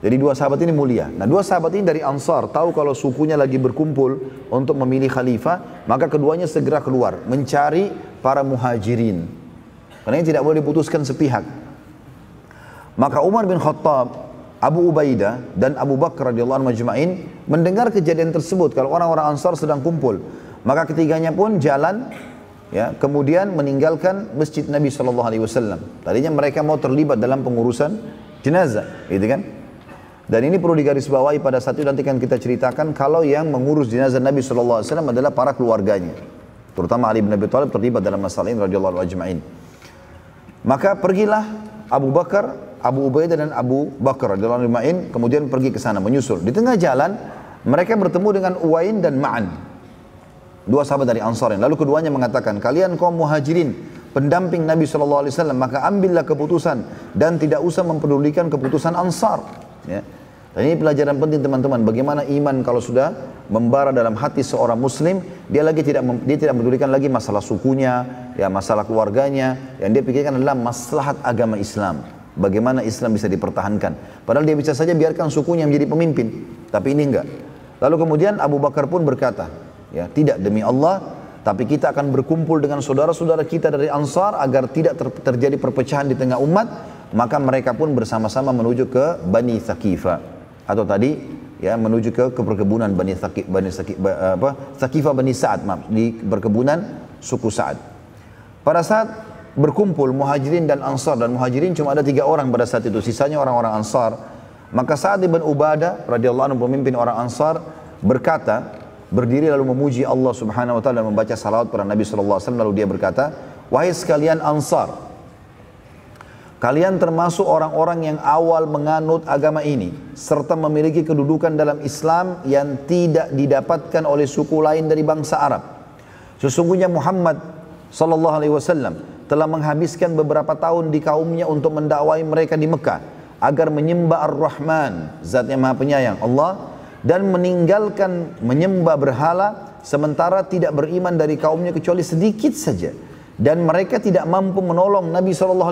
Jadi dua sahabat ini mulia. Nah, dua sahabat ini dari Ansar tahu kalau sukunya lagi berkumpul untuk memilih khalifah, maka keduanya segera keluar mencari para muhajirin. Karena ini tidak boleh diputuskan sepihak. Maka Umar bin Khattab, Abu Ubaidah dan Abu Bakar radhiyallahu anhum majma'in mendengar kejadian tersebut kalau orang-orang Ansar sedang kumpul. Maka ketiganya pun jalan, ya, kemudian meninggalkan masjid Nabi SAW. Tadinya mereka mau terlibat dalam pengurusan jenazah, gitu kan? Dan ini perlu digarisbawahi pada saat itu, nanti kan kita ceritakan kalau yang mengurus jenazah Nabi SAW adalah para keluarganya, terutama Ali bin Abi Thalib terlibat dalam masalah ini radhiyallahu ajma'in. Maka pergilah Abu Bakar, Abu Ubaidah dan Abu Bakar radhiyallahu ajma'in, kemudian pergi ke sana menyusul. Di tengah jalan Mereka bertemu dengan Uwain dan Ma'an, dua sahabat dari Ansar. Lalu keduanya mengatakan, kalian kaum muhajirin, pendamping Nabi SAW, maka ambillah keputusan dan tidak usah mempedulikan keputusan Ansar. Ya. Dan ini pelajaran penting teman-teman, bagaimana iman kalau sudah membara dalam hati seorang muslim, dia tidak mempedulikan lagi masalah sukunya, ya masalah keluarganya, yang dia pikirkan adalah maslahat agama Islam. Bagaimana Islam bisa dipertahankan. Padahal dia bisa saja biarkan sukunya menjadi pemimpin, tapi ini enggak. Lalu kemudian Abu Bakar pun berkata, ya tidak, demi Allah, tapi kita akan berkumpul dengan saudara-saudara kita dari Ansar agar tidak terjadi perpecahan di tengah umat. Maka mereka pun bersama-sama menuju ke Bani Thaqifah, atau tadi ya menuju ke perkebunan Thaqifah Bani Sa'ad, maaf, di perkebunan suku Sa'ad. Pada saat berkumpul Muhajirin dan Ansar, dan Muhajirin cuma ada 3 orang pada saat itu, sisanya orang-orang Ansar. Maka Sa'ad bin Ubadah radhiyallahu anhu, pemimpin orang Ansar, berkata, berdiri lalu memuji Allah Subhanahu wa taala dan membaca salawat pada Nabi sallallahu alaihi wasallam. Lalu dia berkata, wahai sekalian Ansar, kalian termasuk orang-orang yang awal menganut agama ini serta memiliki kedudukan dalam Islam yang tidak didapatkan oleh suku lain dari bangsa Arab. Sesungguhnya Muhammad sallallahu alaihi wasallam telah menghabiskan beberapa tahun di kaumnya untuk mendakwai mereka di Mekah agar menyembah Ar-Rahman, Zat yang Maha Penyayang, Allah, dan meninggalkan menyembah berhala, sementara tidak beriman dari kaumnya kecuali sedikit saja, dan mereka tidak mampu menolong Nabi SAW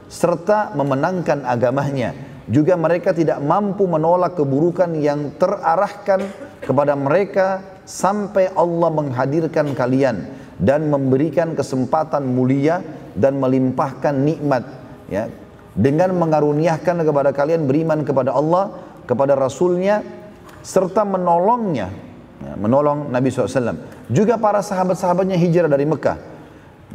serta memenangkan agamanya. Juga mereka tidak mampu menolak keburukan yang terarahkan kepada mereka sampai Allah menghadirkan kalian dan memberikan kesempatan mulia dan melimpahkan nikmat, ya, dengan mengaruniakan kepada kalian beriman kepada Allah, kepada Rasulnya, serta menolongnya, ya, menolong Nabi SAW. Juga para sahabat-sahabatnya hijrah dari Mekah,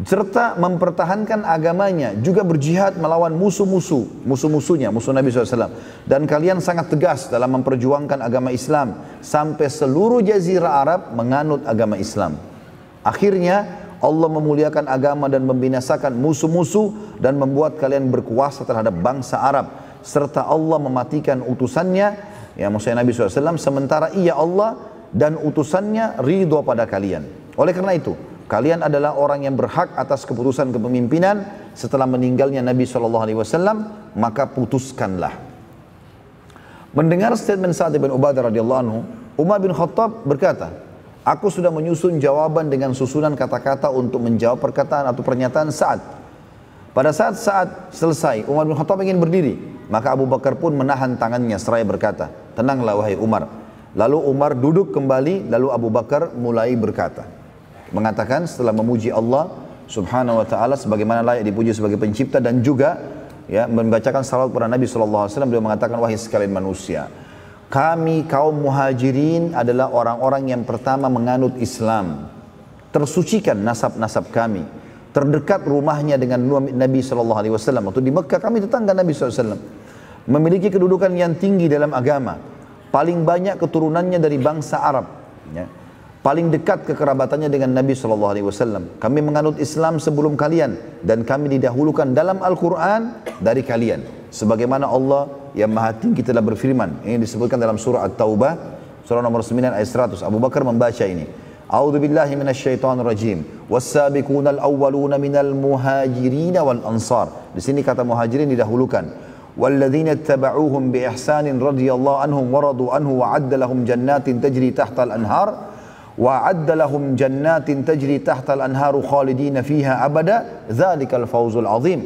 serta mempertahankan agamanya, juga berjihad melawan musuh-musuhnya, musuh Nabi SAW. Dan kalian sangat tegas dalam memperjuangkan agama Islam, sampai seluruh jazirah Arab menganut agama Islam. Akhirnya Allah memuliakan agama dan membinasakan musuh-musuh dan membuat kalian berkuasa terhadap bangsa Arab, serta Allah mematikan utusannya, ya maksudnya Nabi SAW, sementara ia Allah dan utusannya ridho pada kalian. Oleh karena itu, kalian adalah orang yang berhak atas keputusan kepemimpinan setelah meninggalnya Nabi SAW, maka putuskanlah. Mendengar statement Sa'ad bin Ubadah radhiyallahu anhu, Umar bin Khattab berkata, aku sudah menyusun jawaban dengan susunan kata-kata untuk menjawab perkataan atau pernyataan Sa'ad. Pada saat Sa'ad selesai, Umar bin Khattab ingin berdiri. Maka Abu Bakar pun menahan tangannya seraya berkata, tenanglah wahai Umar. Lalu Umar duduk kembali, lalu Abu Bakar mulai berkata, mengatakan setelah memuji Allah Subhanahu wa taala sebagaimana layak dipuji sebagai pencipta, dan juga ya membacakan salawat kepada Nabi sallallahu alaihi wasallam, beliau mengatakan, wahai sekalian manusia, kami kaum muhajirin adalah orang-orang yang pertama menganut Islam. Tersucikan nasab-nasab kami. Terdekat rumahnya dengan Nabi SAW. Waktu di Mekah kami tetangga Nabi SAW. Memiliki kedudukan yang tinggi dalam agama. Paling banyak keturunannya dari bangsa Arab. Ya. Paling dekat kekerabatannya dengan Nabi SAW. Kami menganut Islam sebelum kalian. Dan kami didahulukan dalam Al-Quran dari kalian. Sebagaimana Allah yang Maha Tinggi telah berfirman. Ini disebutkan dalam surah At-Taubah, surah nomor 9 ayat 100. Abu Bakar membaca ini. A'udzu billahi minasyaitonir rajim. Was-sabiqunal awwaluna minal muhajirin wal ansar. Di sini kata muhajirin didahulukan. Walladzina ittaba'uuhum bi ihsanin radhiyallahu anhum wa radu anhu wa 'adda lahum jannatin tajri tahtal anhar. وَعَدَّ لَهُمْ جَنَّاتٍ تَجْرِي تَحْتَ الْأَنْهَارُ خَالِدِينَ فِيهَا أَبَدًا ذَلِكَ الْفَوْزُ الْعَظِيمُ.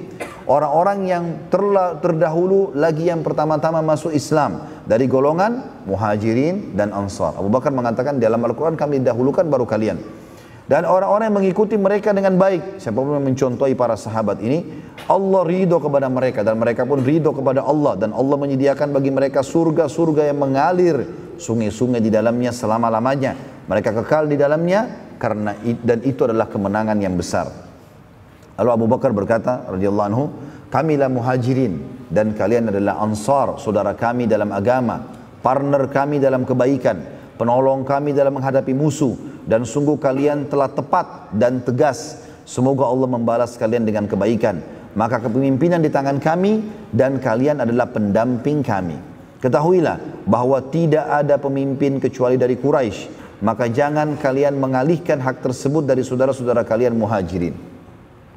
Orang-orang yang terdahulu lagi yang pertama-tama masuk Islam dari golongan muhajirin dan ansar. Abu Bakar mengatakan dalam Al-Quran kami didahulukan baru kalian. Dan orang-orang yang mengikuti mereka dengan baik, siapapun yang mencontohi para sahabat ini, Allah ridho kepada mereka dan mereka pun ridho kepada Allah, dan Allah menyediakan bagi mereka surga-surga yang mengalir sungai-sungai di dalamnya selama-lamanya. Mereka kekal di dalamnya dan itu adalah kemenangan yang besar. Lalu Abu Bakar berkata radhiyallahu anhu, kamilah muhajirin dan kalian adalah ansar, saudara kami dalam agama, partner kami dalam kebaikan, penolong kami dalam menghadapi musuh, dan sungguh kalian telah tepat dan tegas. Semoga Allah membalas kalian dengan kebaikan. Maka kepemimpinan di tangan kami dan kalian adalah pendamping kami. Ketahuilah bahwa tidak ada pemimpin kecuali dari Quraisy, maka jangan kalian mengalihkan hak tersebut dari saudara-saudara kalian muhajirin.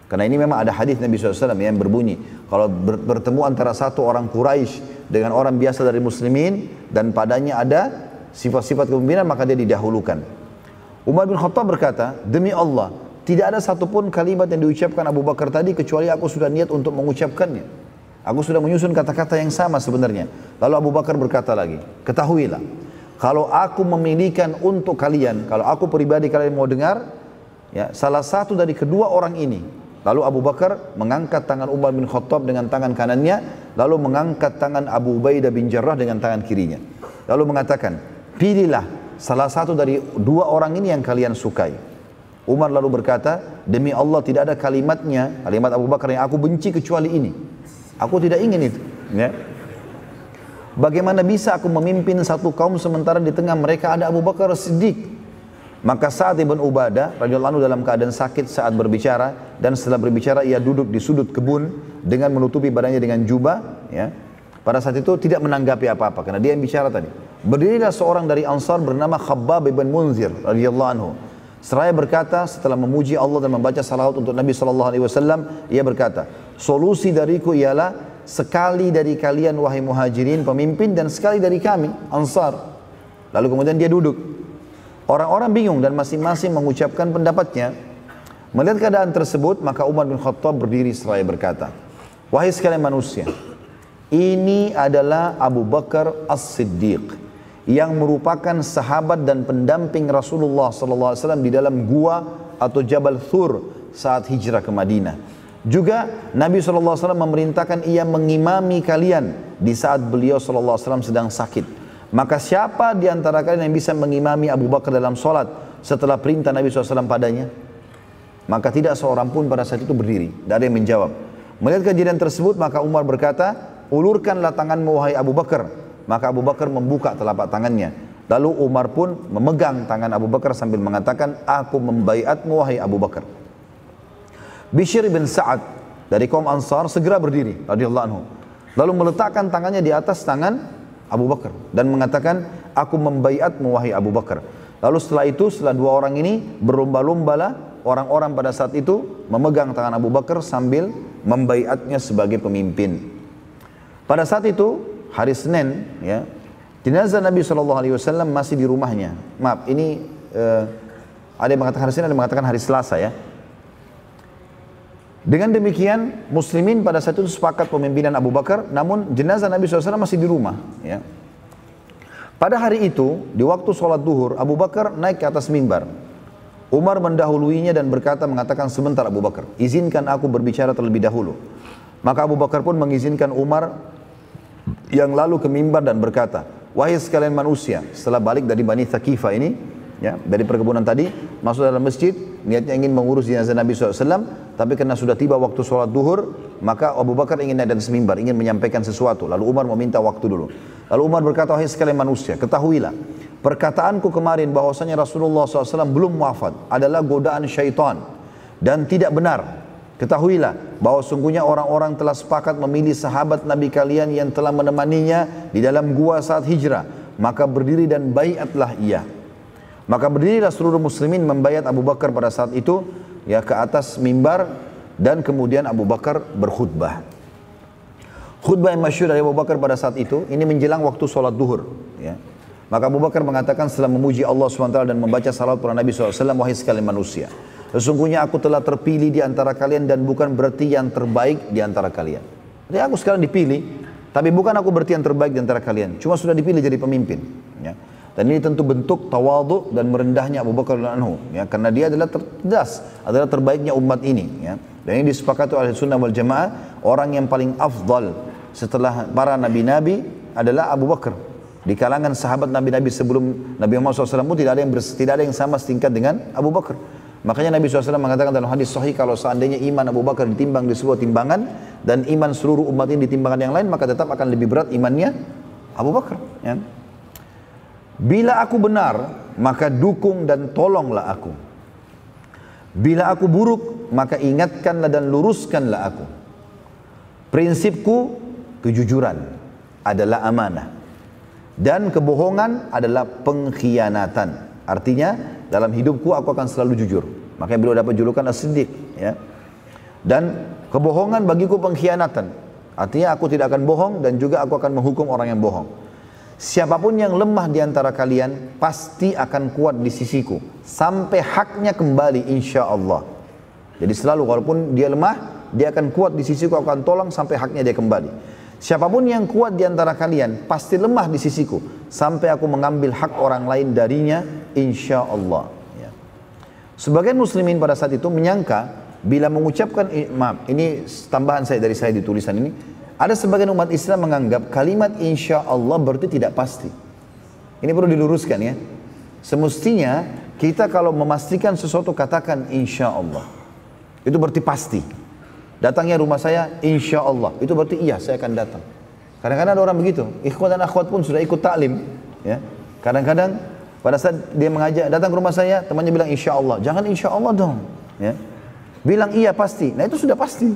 Karena ini memang ada hadis Nabi SAW yang berbunyi, kalau bertemu antara satu orang Quraisy dengan orang biasa dari muslimin dan padanya ada sifat-sifat kepemimpinan, maka dia didahulukan. Umar bin Khattab berkata, demi Allah, tidak ada satupun kalimat yang diucapkan Abu Bakar tadi kecuali aku sudah niat untuk mengucapkannya. Aku sudah menyusun kata-kata yang sama sebenarnya. Lalu Abu Bakar berkata lagi, ketahuilah, kalau aku memilihkan untuk kalian, kalau aku pribadi kalian mau dengar, ya, salah satu dari kedua orang ini. Lalu Abu Bakar mengangkat tangan Umar bin Khattab dengan tangan kanannya, lalu mengangkat tangan Abu Ubaidah bin Jarrah dengan tangan kirinya. Lalu mengatakan, pilihlah salah satu dari dua orang ini yang kalian sukai. Umar lalu berkata, demi Allah tidak ada kalimatnya, kalimat Abu Bakar yang aku benci kecuali ini. Aku tidak ingin itu. Ya. Bagaimana bisa aku memimpin satu kaum sementara di tengah mereka ada Abu Bakar Siddiq? Maka Sa'ad ibn Ubadah radhiyallahu anhu dalam keadaan sakit saat berbicara, dan setelah berbicara ia duduk di sudut kebun dengan menutupi badannya dengan jubah. Ya. Pada saat itu tidak menanggapi apa-apa karena dia yang bicara tadi. Berdirilah seorang dari Ansar bernama Khabbab ibn Munzir radhiyallahu anhu. Seraya berkata setelah memuji Allah dan membaca salawat untuk Nabi SAW, ia berkata, solusi dariku ialah sekali dari kalian wahai muhajirin pemimpin dan sekali dari kami Ansar. Lalu kemudian dia duduk. Orang-orang bingung dan masing-masing mengucapkan pendapatnya. Melihat keadaan tersebut, maka Umar bin Khattab berdiri seraya berkata, wahai sekalian manusia, ini adalah Abu Bakar As-Siddiq yang merupakan sahabat dan pendamping Rasulullah SAW di dalam gua atau Jabal Thur saat hijrah ke Madinah. Juga Nabi SAW memerintahkan ia mengimami kalian di saat beliau SAW sedang sakit. Maka siapa di antara kalian yang bisa mengimami Abu Bakar dalam solat setelah perintah Nabi SAW padanya? Maka tidak seorang pun pada saat itu berdiri, tidak ada yang menjawab. Melihat kejadian tersebut, maka Umar berkata, ulurkanlah tanganmu wahai Abu Bakar. Maka Abu Bakar membuka telapak tangannya. Lalu Umar pun memegang tangan Abu Bakar sambil mengatakan, aku membaiatmu wahai Abu Bakar. Bishr bin Sa'ad dari kaum Ansar segera berdiri radhiyallahu anhu. Lalu meletakkan tangannya di atas tangan Abu Bakar dan mengatakan, aku membaiatmu wahai Abu Bakar. Lalu setelah itu, setelah dua orang ini berlomba-lombalah orang-orang pada saat itu memegang tangan Abu Bakar sambil membaiatnya sebagai pemimpin. Pada saat itu hari Senin, ya, jenazah Nabi SAW masih di rumahnya. Maaf, ini ada yang mengatakan hari Senin, ada yang mengatakan hari Selasa, ya. Dengan demikian, muslimin pada saat itu sepakat pemimpinan Abu Bakar, namun jenazah Nabi SAW masih di rumah. Ya. Pada hari itu, di waktu sholat duhur, Abu Bakar naik ke atas mimbar. Umar mendahuluinya dan mengatakan, sebentar Abu Bakar, izinkan aku berbicara terlebih dahulu. Maka Abu Bakar pun mengizinkan Umar yang lalu ke mimbar dan berkata, wahai sekalian manusia, setelah balik dari Bani Thaqifah ini, ya, dari perkebunan tadi, masuk dalam masjid, niatnya ingin mengurus jenazah Nabi SAW, tapi karena sudah tiba waktu sholat duhur, maka Abu Bakar ingin naik atas mimbar, ingin menyampaikan sesuatu. Lalu Umar meminta waktu dulu. Lalu Umar berkata, wahai sekalian manusia, ketahuilah, perkataanku kemarin bahwasanya Rasulullah SAW belum wafat adalah godaan syaitan dan tidak benar. Ketahuilah bahwa sungguhnya orang-orang telah sepakat memilih sahabat Nabi kalian yang telah menemaninya di dalam gua saat hijrah. Maka berdiri dan baiatlah ia. Maka berdirilah seluruh muslimin membaiat Abu Bakar pada saat itu, ya, ke atas mimbar, dan kemudian Abu Bakar berkhutbah. Khutbah yang masyhur dari Abu Bakar pada saat itu, ini menjelang waktu sholat duhur. Ya. Maka Abu Bakar mengatakan setelah memuji Allah SWT dan membaca salawat kepada Nabi SAW, wahai sekalian manusia, sesungguhnya aku telah terpilih di antara kalian dan bukan berarti yang terbaik di antara kalian. Jadi aku sekarang dipilih, tapi bukan aku berarti yang terbaik di antara kalian. Cuma sudah dipilih jadi pemimpin. Ya. Dan ini tentu bentuk tawadhu dan merendahnya Abu Bakar radhiyallahu anhu, ya, karena dia adalah adalah terbaiknya umat ini, ya. Dan ini disepakati oleh Sunnah wal Jamaah, orang yang paling afdal setelah para nabi-nabi adalah Abu Bakar. Di kalangan sahabat nabi-nabi sebelum Nabi Muhammad SAW pun tidak ada yang sama setingkat dengan Abu Bakar. Makanya Nabi SAW mengatakan dalam hadis sahih, kalau seandainya iman Abu Bakar ditimbang di sebuah timbangan dan iman seluruh umat ini ditimbangan yang lain, maka tetap akan lebih berat imannya Abu Bakar, ya. Bila aku benar, maka dukung dan tolonglah aku. Bila aku buruk, maka ingatkanlah dan luruskanlah aku. Prinsipku, kejujuran adalah amanah. Dan kebohongan adalah pengkhianatan. Artinya dalam hidupku aku akan selalu jujur. Makanya beliau dapat julukan As-Siddiq, ya. Dan kebohongan bagiku pengkhianatan. Artinya aku tidak akan bohong dan juga aku akan menghukum orang yang bohong. Siapapun yang lemah di antara kalian pasti akan kuat di sisiku sampai haknya kembali, insya Allah. Jadi selalu walaupun dia lemah, dia akan kuat di sisiku, aku akan tolong sampai haknya dia kembali. Siapapun yang kuat di antara kalian pasti lemah di sisiku sampai aku mengambil hak orang lain darinya, insya Allah. Ya. Sebagian muslimin pada saat itu menyangka bila mengucapkan, maaf, ini tambahan saya dari saya di tulisan ini, ada sebagian umat Islam menganggap kalimat insya Allah berarti tidak pasti. Ini perlu diluruskan ya. Semestinya kita kalau memastikan sesuatu katakan insya Allah. Itu berarti pasti. Datangnya rumah saya insya Allah. Itu berarti iya saya akan datang. Kadang-kadang ada orang begitu. Ikhwan dan akhwat pun sudah ikut taklim. Ya. Kadang-kadang pada saat dia mengajak datang ke rumah saya, temannya bilang insya Allah. Jangan insya Allah dong. Ya. Bilang iya pasti. Nah itu sudah pasti.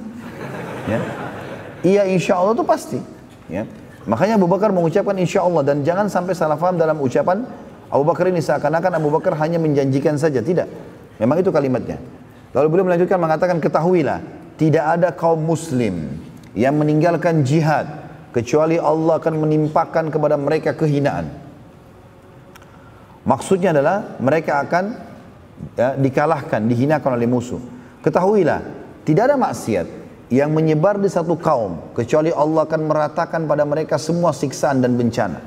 Ya. Iya insya Allah itu pasti. Ya. Makanya Abu Bakar mengucapkan insya Allah. Dan jangan sampai salah faham dalam ucapan Abu Bakar ini seakan-akan Abu Bakar hanya menjanjikan saja. Tidak. Memang itu kalimatnya. Lalu beliau melanjutkan mengatakan, ketahuilah tidak ada kaum muslim yang meninggalkan jihad kecuali Allah akan menimpakan kepada mereka kehinaan. Maksudnya adalah mereka akan dikalahkan, dihinakan oleh musuh. Ketahuilah tidak ada maksiat yang menyebar di satu kaum kecuali Allah akan meratakan pada mereka semua siksaan dan bencana.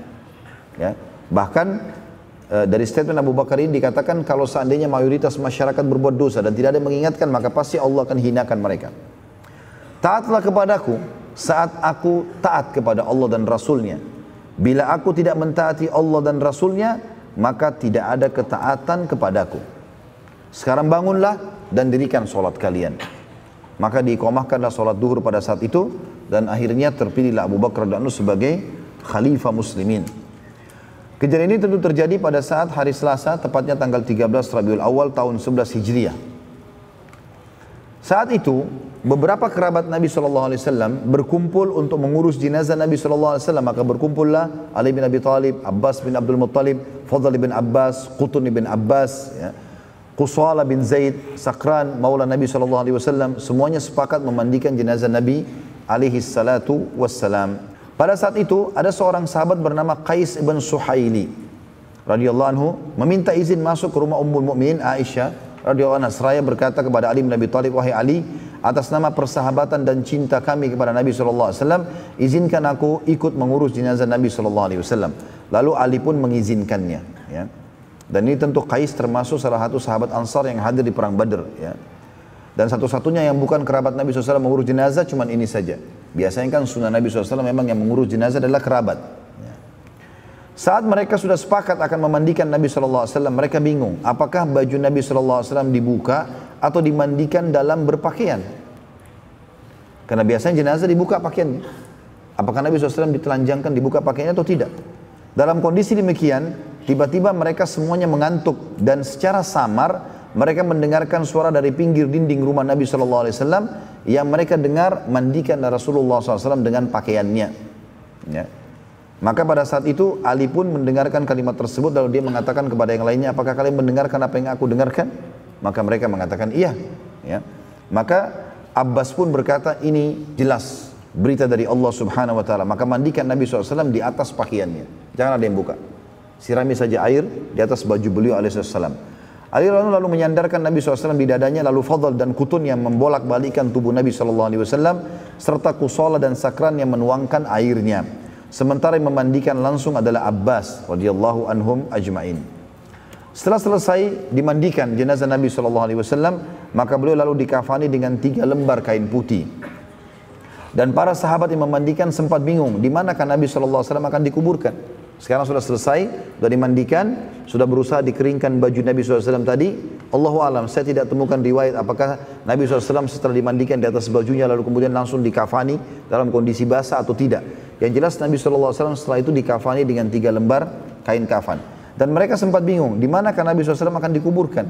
Ya. Bahkan dari statement Abu Bakar ini dikatakan kalau seandainya mayoritas masyarakat berbuat dosa dan tidak ada yang mengingatkan, maka pasti Allah akan hinakan mereka. Taatlah kepadaku saat aku taat kepada Allah dan Rasulnya. Bila aku tidak mentaati Allah dan Rasulnya, maka tidak ada ketaatan kepadaku. Sekarang bangunlah dan dirikan solat kalian. Maka diiqamahkanlah solat duhur pada saat itu, dan akhirnya terpilihlah Abu Bakar radhiyallahu anhu sebagai khalifah muslimin. Kejadian ini tentu terjadi pada saat hari Selasa, tepatnya tanggal 13 Rabiul Awal tahun 11 Hijriah. Saat itu, beberapa kerabat Nabi SAW berkumpul untuk mengurus jenazah Nabi SAW. Maka berkumpullah Ali bin Abi Thalib, Abbas bin Abdul Muttalib, Fadl bin Abbas, Qutun bin Abbas, ya, Qusala bin Zaid, Sakran, maula Nabi SAW. Semuanya sepakat memandikan jenazah Nabi SAW. Pada saat itu ada seorang sahabat bernama Qais ibn Suhaili radhiyallahu anhu meminta izin masuk ke rumah Ummul Mukminin Aisyah radhiyallahu anha seraya berkata kepada Ali bin Abi Thalib, wahai Ali, atas nama persahabatan dan cinta kami kepada Nabi SAW, izinkan aku ikut mengurus jenazah Nabi SAW. Lalu Ali pun mengizinkannya. Ya. Dan ini tentu Qais termasuk salah satu sahabat Ansar yang hadir di perang Badr. Ya. Dan satu-satunya yang bukan kerabat Nabi SAW mengurus jenazah cuman ini saja. Biasanya kan sunnah Nabi SAW memang yang mengurus jenazah adalah kerabat. Ya. Saat mereka sudah sepakat akan memandikan Nabi SAW, mereka bingung. Apakah baju Nabi SAW dibuka atau dimandikan dalam berpakaian? Karena biasanya jenazah dibuka pakaiannya. Apakah Nabi SAW ditelanjangkan dibuka pakaiannya atau tidak? Dalam kondisi demikian, tiba-tiba mereka semuanya mengantuk. Dan secara samar, mereka mendengarkan suara dari pinggir dinding rumah Nabi SAW yang mereka dengar mandikan Rasulullah SAW dengan pakaiannya. Ya. Maka pada saat itu Ali pun mendengarkan kalimat tersebut, lalu dia mengatakan kepada yang lainnya, apakah kalian mendengarkan apa yang aku dengarkan? Maka mereka mengatakan iya. Ya. Maka Abbas pun berkata, ini jelas berita dari Allah Subhanahu Wa Taala. Maka mandikan Nabi SAW di atas pakaiannya, jangan ada yang buka. Sirami saja air di atas baju beliau alaihissalam. Ali lalu menyandarkan Nabi SAW di dadanya, lalu Fadl dan Qutun yang membolak-balikan tubuh Nabi SAW, serta Qusala dan Sakran yang menuangkan airnya. Sementara yang memandikan langsung adalah Abbas radhiyallahu anhum ajma'in. Setelah selesai dimandikan jenazah Nabi SAW, maka beliau lalu dikafani dengan 3 lembar kain putih. Dan para sahabat yang memandikan sempat bingung, di manakah Nabi SAW akan dikuburkan. Sekarang sudah selesai, sudah dimandikan, sudah berusaha dikeringkan baju Nabi SAW tadi. Allahu alam, saya tidak temukan riwayat apakah Nabi SAW setelah dimandikan di atas bajunya lalu kemudian langsung dikafani dalam kondisi basah atau tidak. Yang jelas Nabi SAW setelah itu dikafani dengan 3 lembar kain kafan. Dan mereka sempat bingung, di manakah Nabi SAW akan dikuburkan?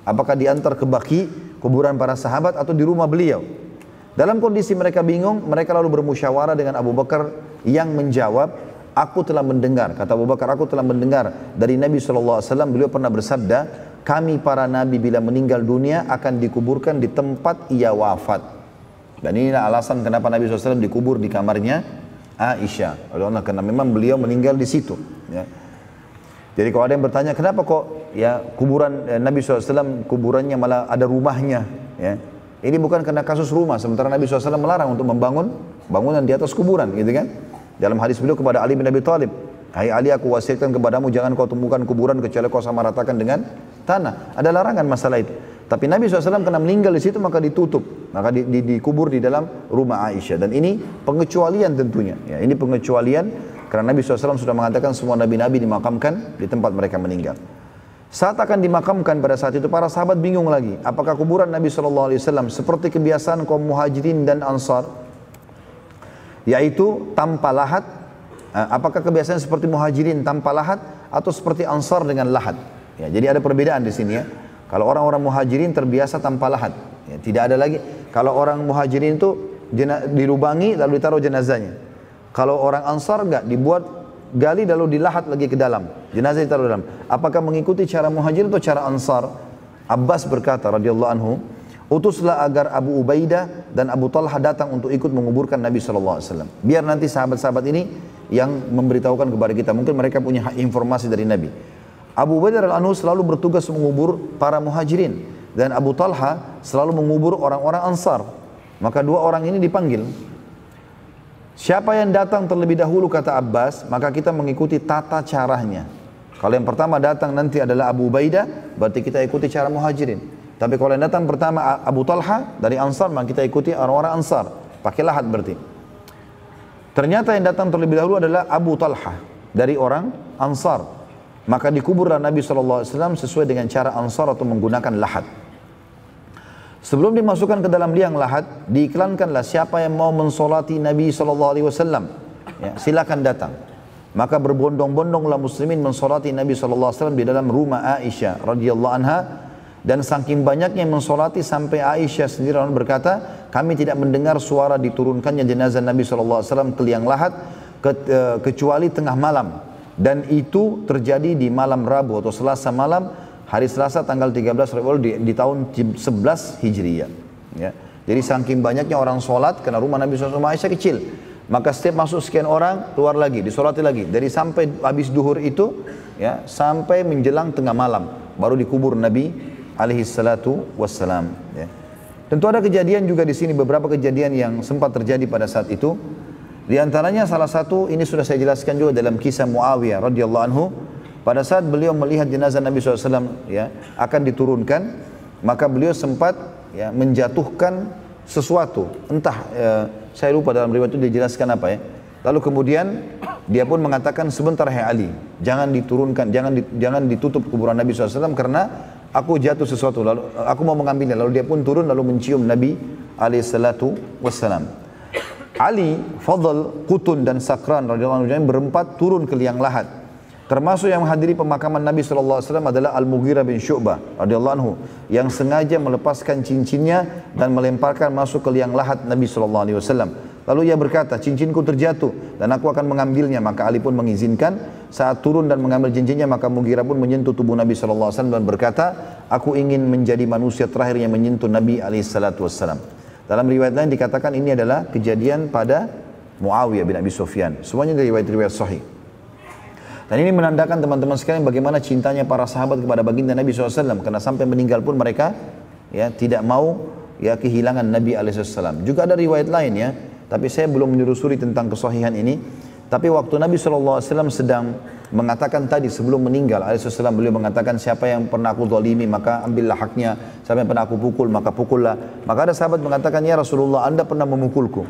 Apakah diantar ke Baqi, kuburan para sahabat, atau di rumah beliau? Dalam kondisi mereka bingung, mereka lalu bermusyawarah dengan Abu Bakar yang menjawab, aku telah mendengar, kata Abu Bakar, aku telah mendengar dari Nabi SAW, beliau pernah bersabda, kami para nabi bila meninggal dunia akan dikuburkan di tempat ia wafat. Dan inilah alasan kenapa Nabi SAW dikubur di kamarnya Aisyah. Karena memang beliau meninggal di situ. Ya. Jadi kalau ada yang bertanya, kenapa kok ya kuburan Nabi SAW kuburannya malah ada rumahnya? Ya. Ini bukan karena kasus rumah, sementara Nabi SAW melarang untuk membangun bangunan di atas kuburan, gitu kan? Dalam hadis beliau kepada Ali bin Abi Thalib, hai Ali, aku wasiatkan kepadamu jangan kau temukan kuburan kecuali kau sama ratakan dengan tanah. Ada larangan masalah itu. Tapi Nabi SAW karena meninggal di situ maka ditutup, maka dikubur di dalam rumah Aisyah. Dan ini pengecualian tentunya. Ya, ini pengecualian karena Nabi SAW sudah mengatakan semua nabi-nabi dimakamkan di tempat mereka meninggal. Saat akan dimakamkan pada saat itu para sahabat bingung lagi. Apakah kuburan Nabi SAW seperti kebiasaan kaum muhajirin dan ansar, yaitu tanpa lahat? Apakah kebiasaan seperti muhajirin tanpa lahat atau seperti ansar dengan lahat? Ya, jadi ada perbedaan di sini ya. Kalau orang-orang muhajirin terbiasa tanpa lahat, ya, tidak ada lagi. Kalau orang muhajirin itu dilubangi lalu ditaruh jenazahnya. Kalau orang ansar enggak, dibuat gali lalu dilahat lagi ke dalam, jenazah ditaruh dalam. Apakah mengikuti cara muhajirin atau cara ansar? Abbas berkata radhiyallahu anhu, utuslah agar Abu Ubaidah dan Abu Talha datang untuk ikut menguburkan Nabi SAW. Biar nanti sahabat-sahabat ini yang memberitahukan kepada kita, mungkin mereka punya informasi dari Nabi. Abu Ubaidah radhiyallahu anhu selalu bertugas mengubur para muhajirin dan Abu Talha selalu mengubur orang-orang ansar. Maka dua orang ini dipanggil. Siapa yang datang terlebih dahulu kata Abbas, maka kita mengikuti tata caranya. Kalau yang pertama datang nanti adalah Abu Ubaidah, berarti kita ikuti cara muhajirin. Tapi kalau yang datang pertama Abu Talha dari ansar, maka kita ikuti orang-orang ansar. Pakai lahat berarti. Ternyata yang datang terlebih dahulu adalah Abu Talha dari orang ansar. Maka dikuburlah Nabi SAW sesuai dengan cara ansar atau menggunakan lahat. Sebelum dimasukkan ke dalam liang lahat, diiklankanlah siapa yang mau mensolati Nabi SAW, ya, silakan datang. Maka berbondong-bondonglah muslimin mensolati Nabi SAW di dalam rumah Aisyah radhiyallahu anha. Dan saking banyaknya yang mensolati sampai Aisyah sendiri berkata, kami tidak mendengar suara diturunkannya jenazah Nabi SAW ke liang lahat kecuali tengah malam. Dan itu terjadi di malam Rabu atau Selasa malam, hari Selasa tanggal 13 Rabiul di tahun 11 Hijriah. Ya. Jadi saking banyaknya orang sholat, karena rumah Nabi SAW Aisyah kecil, maka setiap masuk sekian orang, keluar lagi, disolati lagi. Dari sampai habis duhur itu, ya, sampai menjelang tengah malam, baru dikubur Nabi alaihissalatu wassalam. Ya. Tentu ada kejadian juga di sini, beberapa kejadian yang sempat terjadi pada saat itu. Di antaranya salah satu, ini sudah saya jelaskan juga dalam kisah Muawiyah radhiyallahu anhu. Pada saat beliau melihat jenazah Nabi SAW ya, akan diturunkan, maka beliau sempat ya, menjatuhkan sesuatu. Entah, saya lupa dalam riwayat itu dijelaskan apa ya. Lalu kemudian dia pun mengatakan, sebentar hai Ali, jangan diturunkan, jangan ditutup kuburan Nabi SAW karena aku jatuh sesuatu. Lalu aku mau mengambilnya. Lalu dia pun turun lalu mencium Nabi alaihissalam. Ali, Fadl, Qutun dan Sakran radhiyallahu anhu berempat turun ke liang lahat. Termasuk yang menghadiri pemakaman Nabi SAW adalah Al-Mughirah bin Syu'bah radhiyallahu anhu yang sengaja melepaskan cincinnya dan melemparkan masuk ke liang lahat Nabi SAW. Lalu ia berkata, cincinku terjatuh dan aku akan mengambilnya. Maka Ali pun mengizinkan. Saat turun dan mengambil cincinnya, maka Mughirah pun menyentuh tubuh Nabi SAW dan berkata, aku ingin menjadi manusia terakhir yang menyentuh Nabi SAW. Dalam riwayat lain dikatakan ini adalah kejadian pada Muawiyah bin Abi Sufyan. Semuanya dari riwayat sahih. Dan ini menandakan teman-teman sekalian bagaimana cintanya para sahabat kepada baginda Nabi SAW. Karena sampai meninggal pun mereka ya, tidak mau ya, kehilangan Nabi SAW. Juga ada riwayat lain ya. Tapi saya belum menelusuri tentang kesahihan ini. Tapi waktu Nabi SAW sedang mengatakan tadi sebelum meninggal alaihissalam, beliau mengatakan siapa yang pernah aku zalimi maka ambillah haknya, siapa yang pernah aku pukul maka pukullah. Maka ada sahabat mengatakan, ya Rasulullah, Anda pernah memukulku.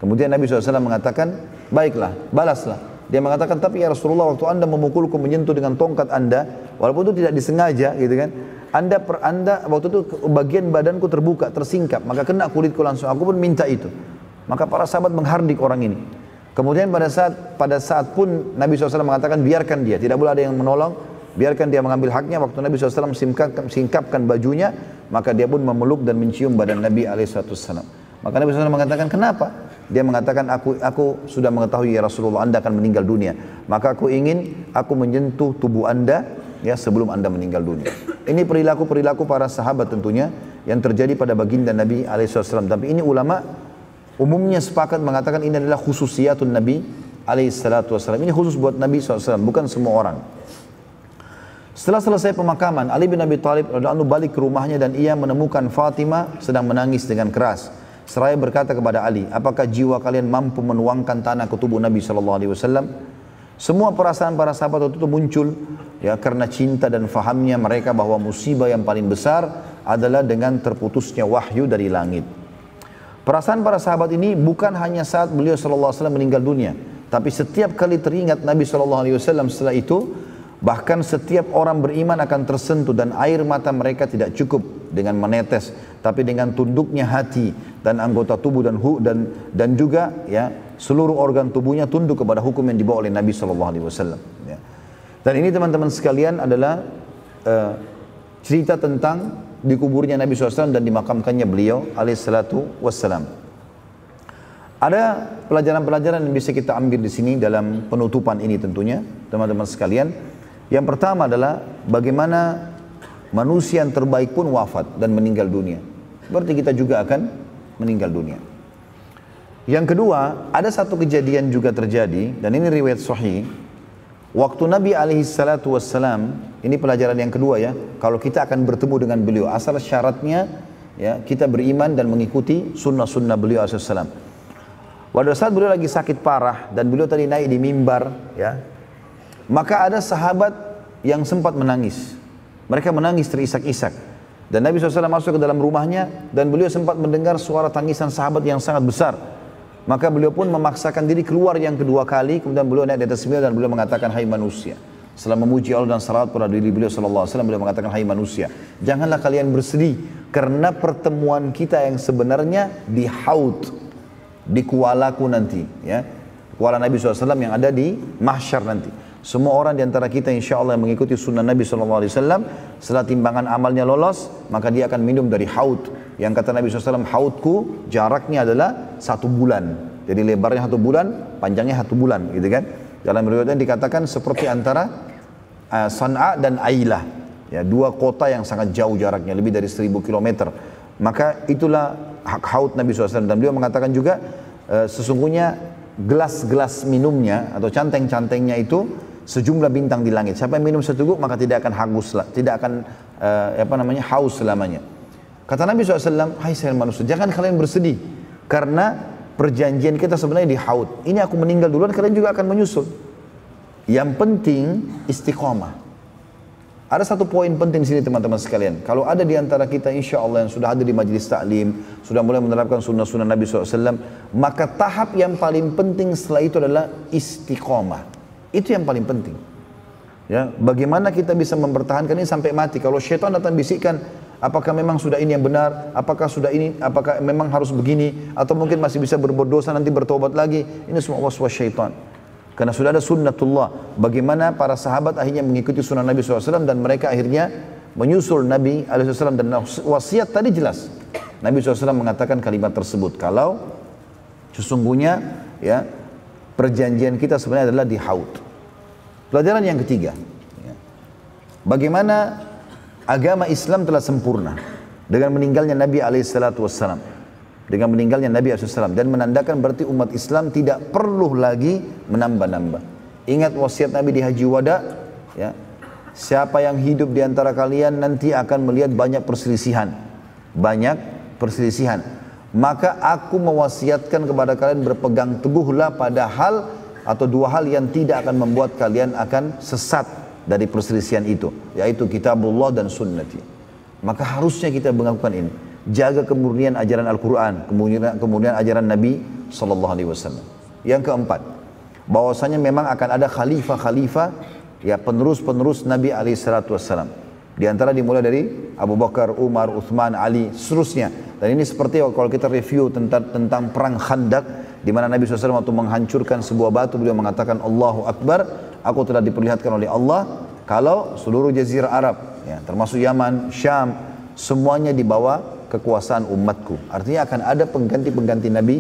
Kemudian Nabi SAW mengatakan, baiklah, balaslah. Dia mengatakan, tapi ya Rasulullah, waktu Anda memukulku menyentuh dengan tongkat Anda, walaupun itu tidak disengaja gitu kan, Anda waktu itu bagian badanku terbuka, tersingkap, maka kena kulitku langsung, aku pun minta itu. Maka para sahabat menghardik orang ini. Kemudian pada saat pun Nabi SAW mengatakan biarkan dia, tidak boleh ada yang menolong, biarkan dia mengambil haknya. Waktu Nabi SAW singkapkan bajunya, maka dia pun memeluk dan mencium badan Nabi SAW. Maka Nabi SAW mengatakan, kenapa? dia mengatakan, aku sudah mengetahui ya Rasulullah Anda akan meninggal dunia. Maka aku ingin aku menyentuh tubuh Anda ya sebelum Anda meninggal dunia. Ini perilaku para sahabat tentunya yang terjadi pada baginda Nabi SAW. Tapi ini ulama umumnya sepakat mengatakan ini adalah khususiyatun Nabi SAW. Ini khusus buat Nabi SAW, bukan semua orang. Setelah selesai pemakaman, Ali bin Abi Thalib radhiyallahu anhu balik ke rumahnya dan ia menemukan Fatimah sedang menangis dengan keras. Seraya berkata kepada Ali, apakah jiwa kalian mampu menuangkan tanah ke tubuh Nabi SAW? Semua perasaan para sahabat waktu itu muncul ya karena cinta dan fahamnya mereka bahwa musibah yang paling besar adalah dengan terputusnya wahyu dari langit. Perasaan para sahabat ini bukan hanya saat beliau SAW meninggal dunia, tapi setiap kali teringat Nabi SAW setelah itu, bahkan setiap orang beriman akan tersentuh dan air mata mereka tidak cukup dengan menetes, tapi dengan tunduknya hati dan anggota tubuh dan juga ya seluruh organ tubuhnya tunduk kepada hukum yang dibawa oleh Nabi SAW. Ya. Dan ini teman-teman sekalian adalah cerita tentang dikuburnya Nabi SAW dan dimakamkannya beliau alaihissalam. Ada pelajaran-pelajaran yang bisa kita ambil di sini dalam penutupan ini tentunya teman-teman sekalian. Yang pertama adalah bagaimana manusia yang terbaik pun wafat dan meninggal dunia. Berarti kita juga akan meninggal dunia. Yang kedua, ada satu kejadian juga terjadi dan ini riwayat sahih. Waktu Nabi SAW, ini pelajaran yang kedua ya, kalau kita akan bertemu dengan beliau, asal syaratnya ya kita beriman dan mengikuti sunnah-sunnah beliau SAW. Pada saat beliau lagi sakit parah dan beliau tadi naik di mimbar ya, maka ada sahabat yang sempat menangis. Mereka menangis terisak-isak. Dan Nabi SAW masuk ke dalam rumahnya dan beliau sempat mendengar suara tangisan sahabat yang sangat besar. Maka beliau pun memaksakan diri keluar yang kedua kali, kemudian beliau naik di atas mimbar dan beliau mengatakan, hai manusia. Setelah memuji Allah dan salawat pada diri beliau SAW, beliau mengatakan, hai manusia, janganlah kalian bersedih karena pertemuan kita yang sebenarnya di Haud, di kualaku nanti, ya, kuala Nabi SAW yang ada di mahsyar nanti. Semua orang di antara kita insya Allah yang mengikuti sunnah Nabi SAW, setelah timbangan amalnya lolos, maka dia akan minum dari haud. Yang kata Nabi SAW, haudku jaraknya adalah 1 bulan. Jadi lebarnya 1 bulan, panjangnya 1 bulan, gitu kan? Dalam riwayatnya dikatakan seperti antara San'a dan Ailah, ya, 2 kota yang sangat jauh jaraknya, lebih dari 1000 km. Maka itulah hak haud Nabi SAW. Dan beliau mengatakan juga sesungguhnya gelas-gelas minumnya atau canteng-cantengnya itu sejumlah bintang di langit. Siapa yang minum seteguk maka tidak akan haus selamanya. Kata Nabi SAW, hai sayang manusia, jangan kalian bersedih karena perjanjian kita sebenarnya di haud. Ini aku meninggal duluan, kalian juga akan menyusul. Yang penting istiqomah. Ada satu poin penting di sini teman-teman sekalian. Kalau ada di antara kita insya Allah yang sudah ada di majelis taklim, sudah mulai menerapkan sunnah-sunnah Nabi SAW, maka tahap yang paling penting setelah itu adalah istiqomah. Itu yang paling penting. Ya, bagaimana kita bisa mempertahankan ini sampai mati? Kalau syaitan datang bisikkan, apakah memang sudah ini yang benar? Apakah sudah ini? Apakah memang harus begini? Atau mungkin masih bisa berbuat dosa nanti bertobat lagi? Ini semua waswas syaitan. Karena sudah ada sunnatullah. Bagaimana para sahabat akhirnya mengikuti sunnah Nabi SAW dan mereka akhirnya menyusul Nabi SAW. Dan wasiat tadi jelas. Nabi SAW mengatakan kalimat tersebut. Kalau sesungguhnya ya perjanjian kita sebenarnya adalah di haud. Pelajaran yang ketiga. Ya, bagaimana agama Islam telah sempurna dengan meninggalnya Nabi SAW. Dengan meninggalnya Nabi SAW dan menandakan berarti umat Islam tidak perlu lagi menambah-nambah. Ingat wasiat Nabi di Haji Wada, ya, siapa yang hidup di antara kalian nanti akan melihat banyak perselisihan, maka aku mewasiatkan kepada kalian berpegang teguhlah pada hal atau 2 hal yang tidak akan membuat kalian akan sesat dari perselisihan itu, yaitu kitabullah dan sunnati. Maka harusnya kita melakukan ini. Jaga kemurnian ajaran Al-Quran, kemudian ajaran Nabi SAW. Yang keempat, bahwasanya memang akan ada khalifah-khalifah, ya, penerus-penerus Nabi SAW. Di antara dimulai dari Abu Bakar, Umar, Uthman, Ali, seterusnya. Dan ini seperti kalau kita review tentang perang Khandak, di mana Nabi SAW waktu menghancurkan sebuah batu, beliau mengatakan Allahu Akbar, aku telah diperlihatkan oleh Allah kalau seluruh jazirah Arab, ya, termasuk Yaman, Syam, semuanya di bawah kekuasaan umatku. Artinya akan ada pengganti-pengganti Nabi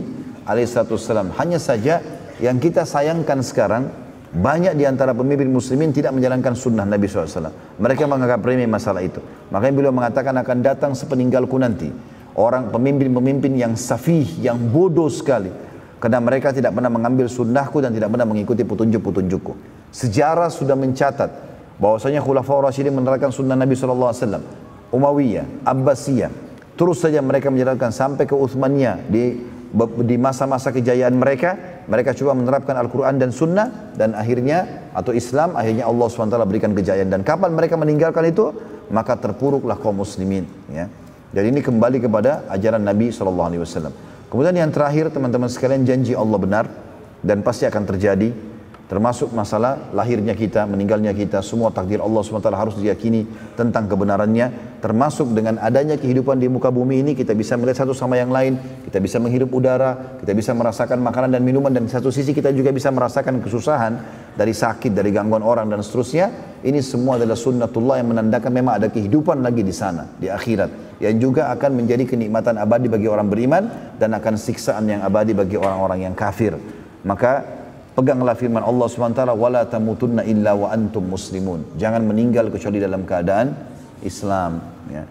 alaihissalam. Hanya saja yang kita sayangkan sekarang, banyak di antara pemimpin muslimin tidak menjalankan sunnah Nabi SAW. Mereka menganggap remeh masalah itu. Makanya beliau mengatakan akan datang sepeninggalku nanti orang pemimpin-pemimpin yang safih, yang bodoh sekali. Karena mereka tidak pernah mengambil sunnahku dan tidak pernah mengikuti petunjuk-petunjukku. Sejarah sudah mencatat bahwasanya Khulafaur Rasyidin menerapkan sunnah Nabi SAW. Umayyah, Abbasiyah, terus saja mereka menjalankan sampai ke Uthmaniyah. Di masa-masa kejayaan mereka, mereka coba menerapkan Al-Quran dan Sunnah, dan akhirnya, atau Islam, akhirnya Allah SWT berikan kejayaan. Dan kapan mereka meninggalkan itu, maka terpuruklah kaum muslimin. Ya. Jadi ini kembali kepada ajaran Nabi SAW. Kemudian yang terakhir, teman-teman sekalian, janji Allah benar dan pasti akan terjadi. Termasuk masalah lahirnya kita, meninggalnya kita, semua takdir Allah SWT harus diyakini tentang kebenarannya. Termasuk dengan adanya kehidupan di muka bumi ini, kita bisa melihat satu sama yang lain, kita bisa menghirup udara, kita bisa merasakan makanan dan minuman, dan di satu sisi kita juga bisa merasakan kesusahan dari sakit, dari gangguan orang dan seterusnya. Ini semua adalah sunnatullah yang menandakan memang ada kehidupan lagi di sana, di akhirat, yang juga akan menjadi kenikmatan abadi bagi orang beriman dan akan siksaan yang abadi bagi orang-orang yang kafir. Maka peganglah firman Allah SWT, wala tamutunna illa wa antum muslimun. Jangan meninggal kecuali dalam keadaan Islam. Ya.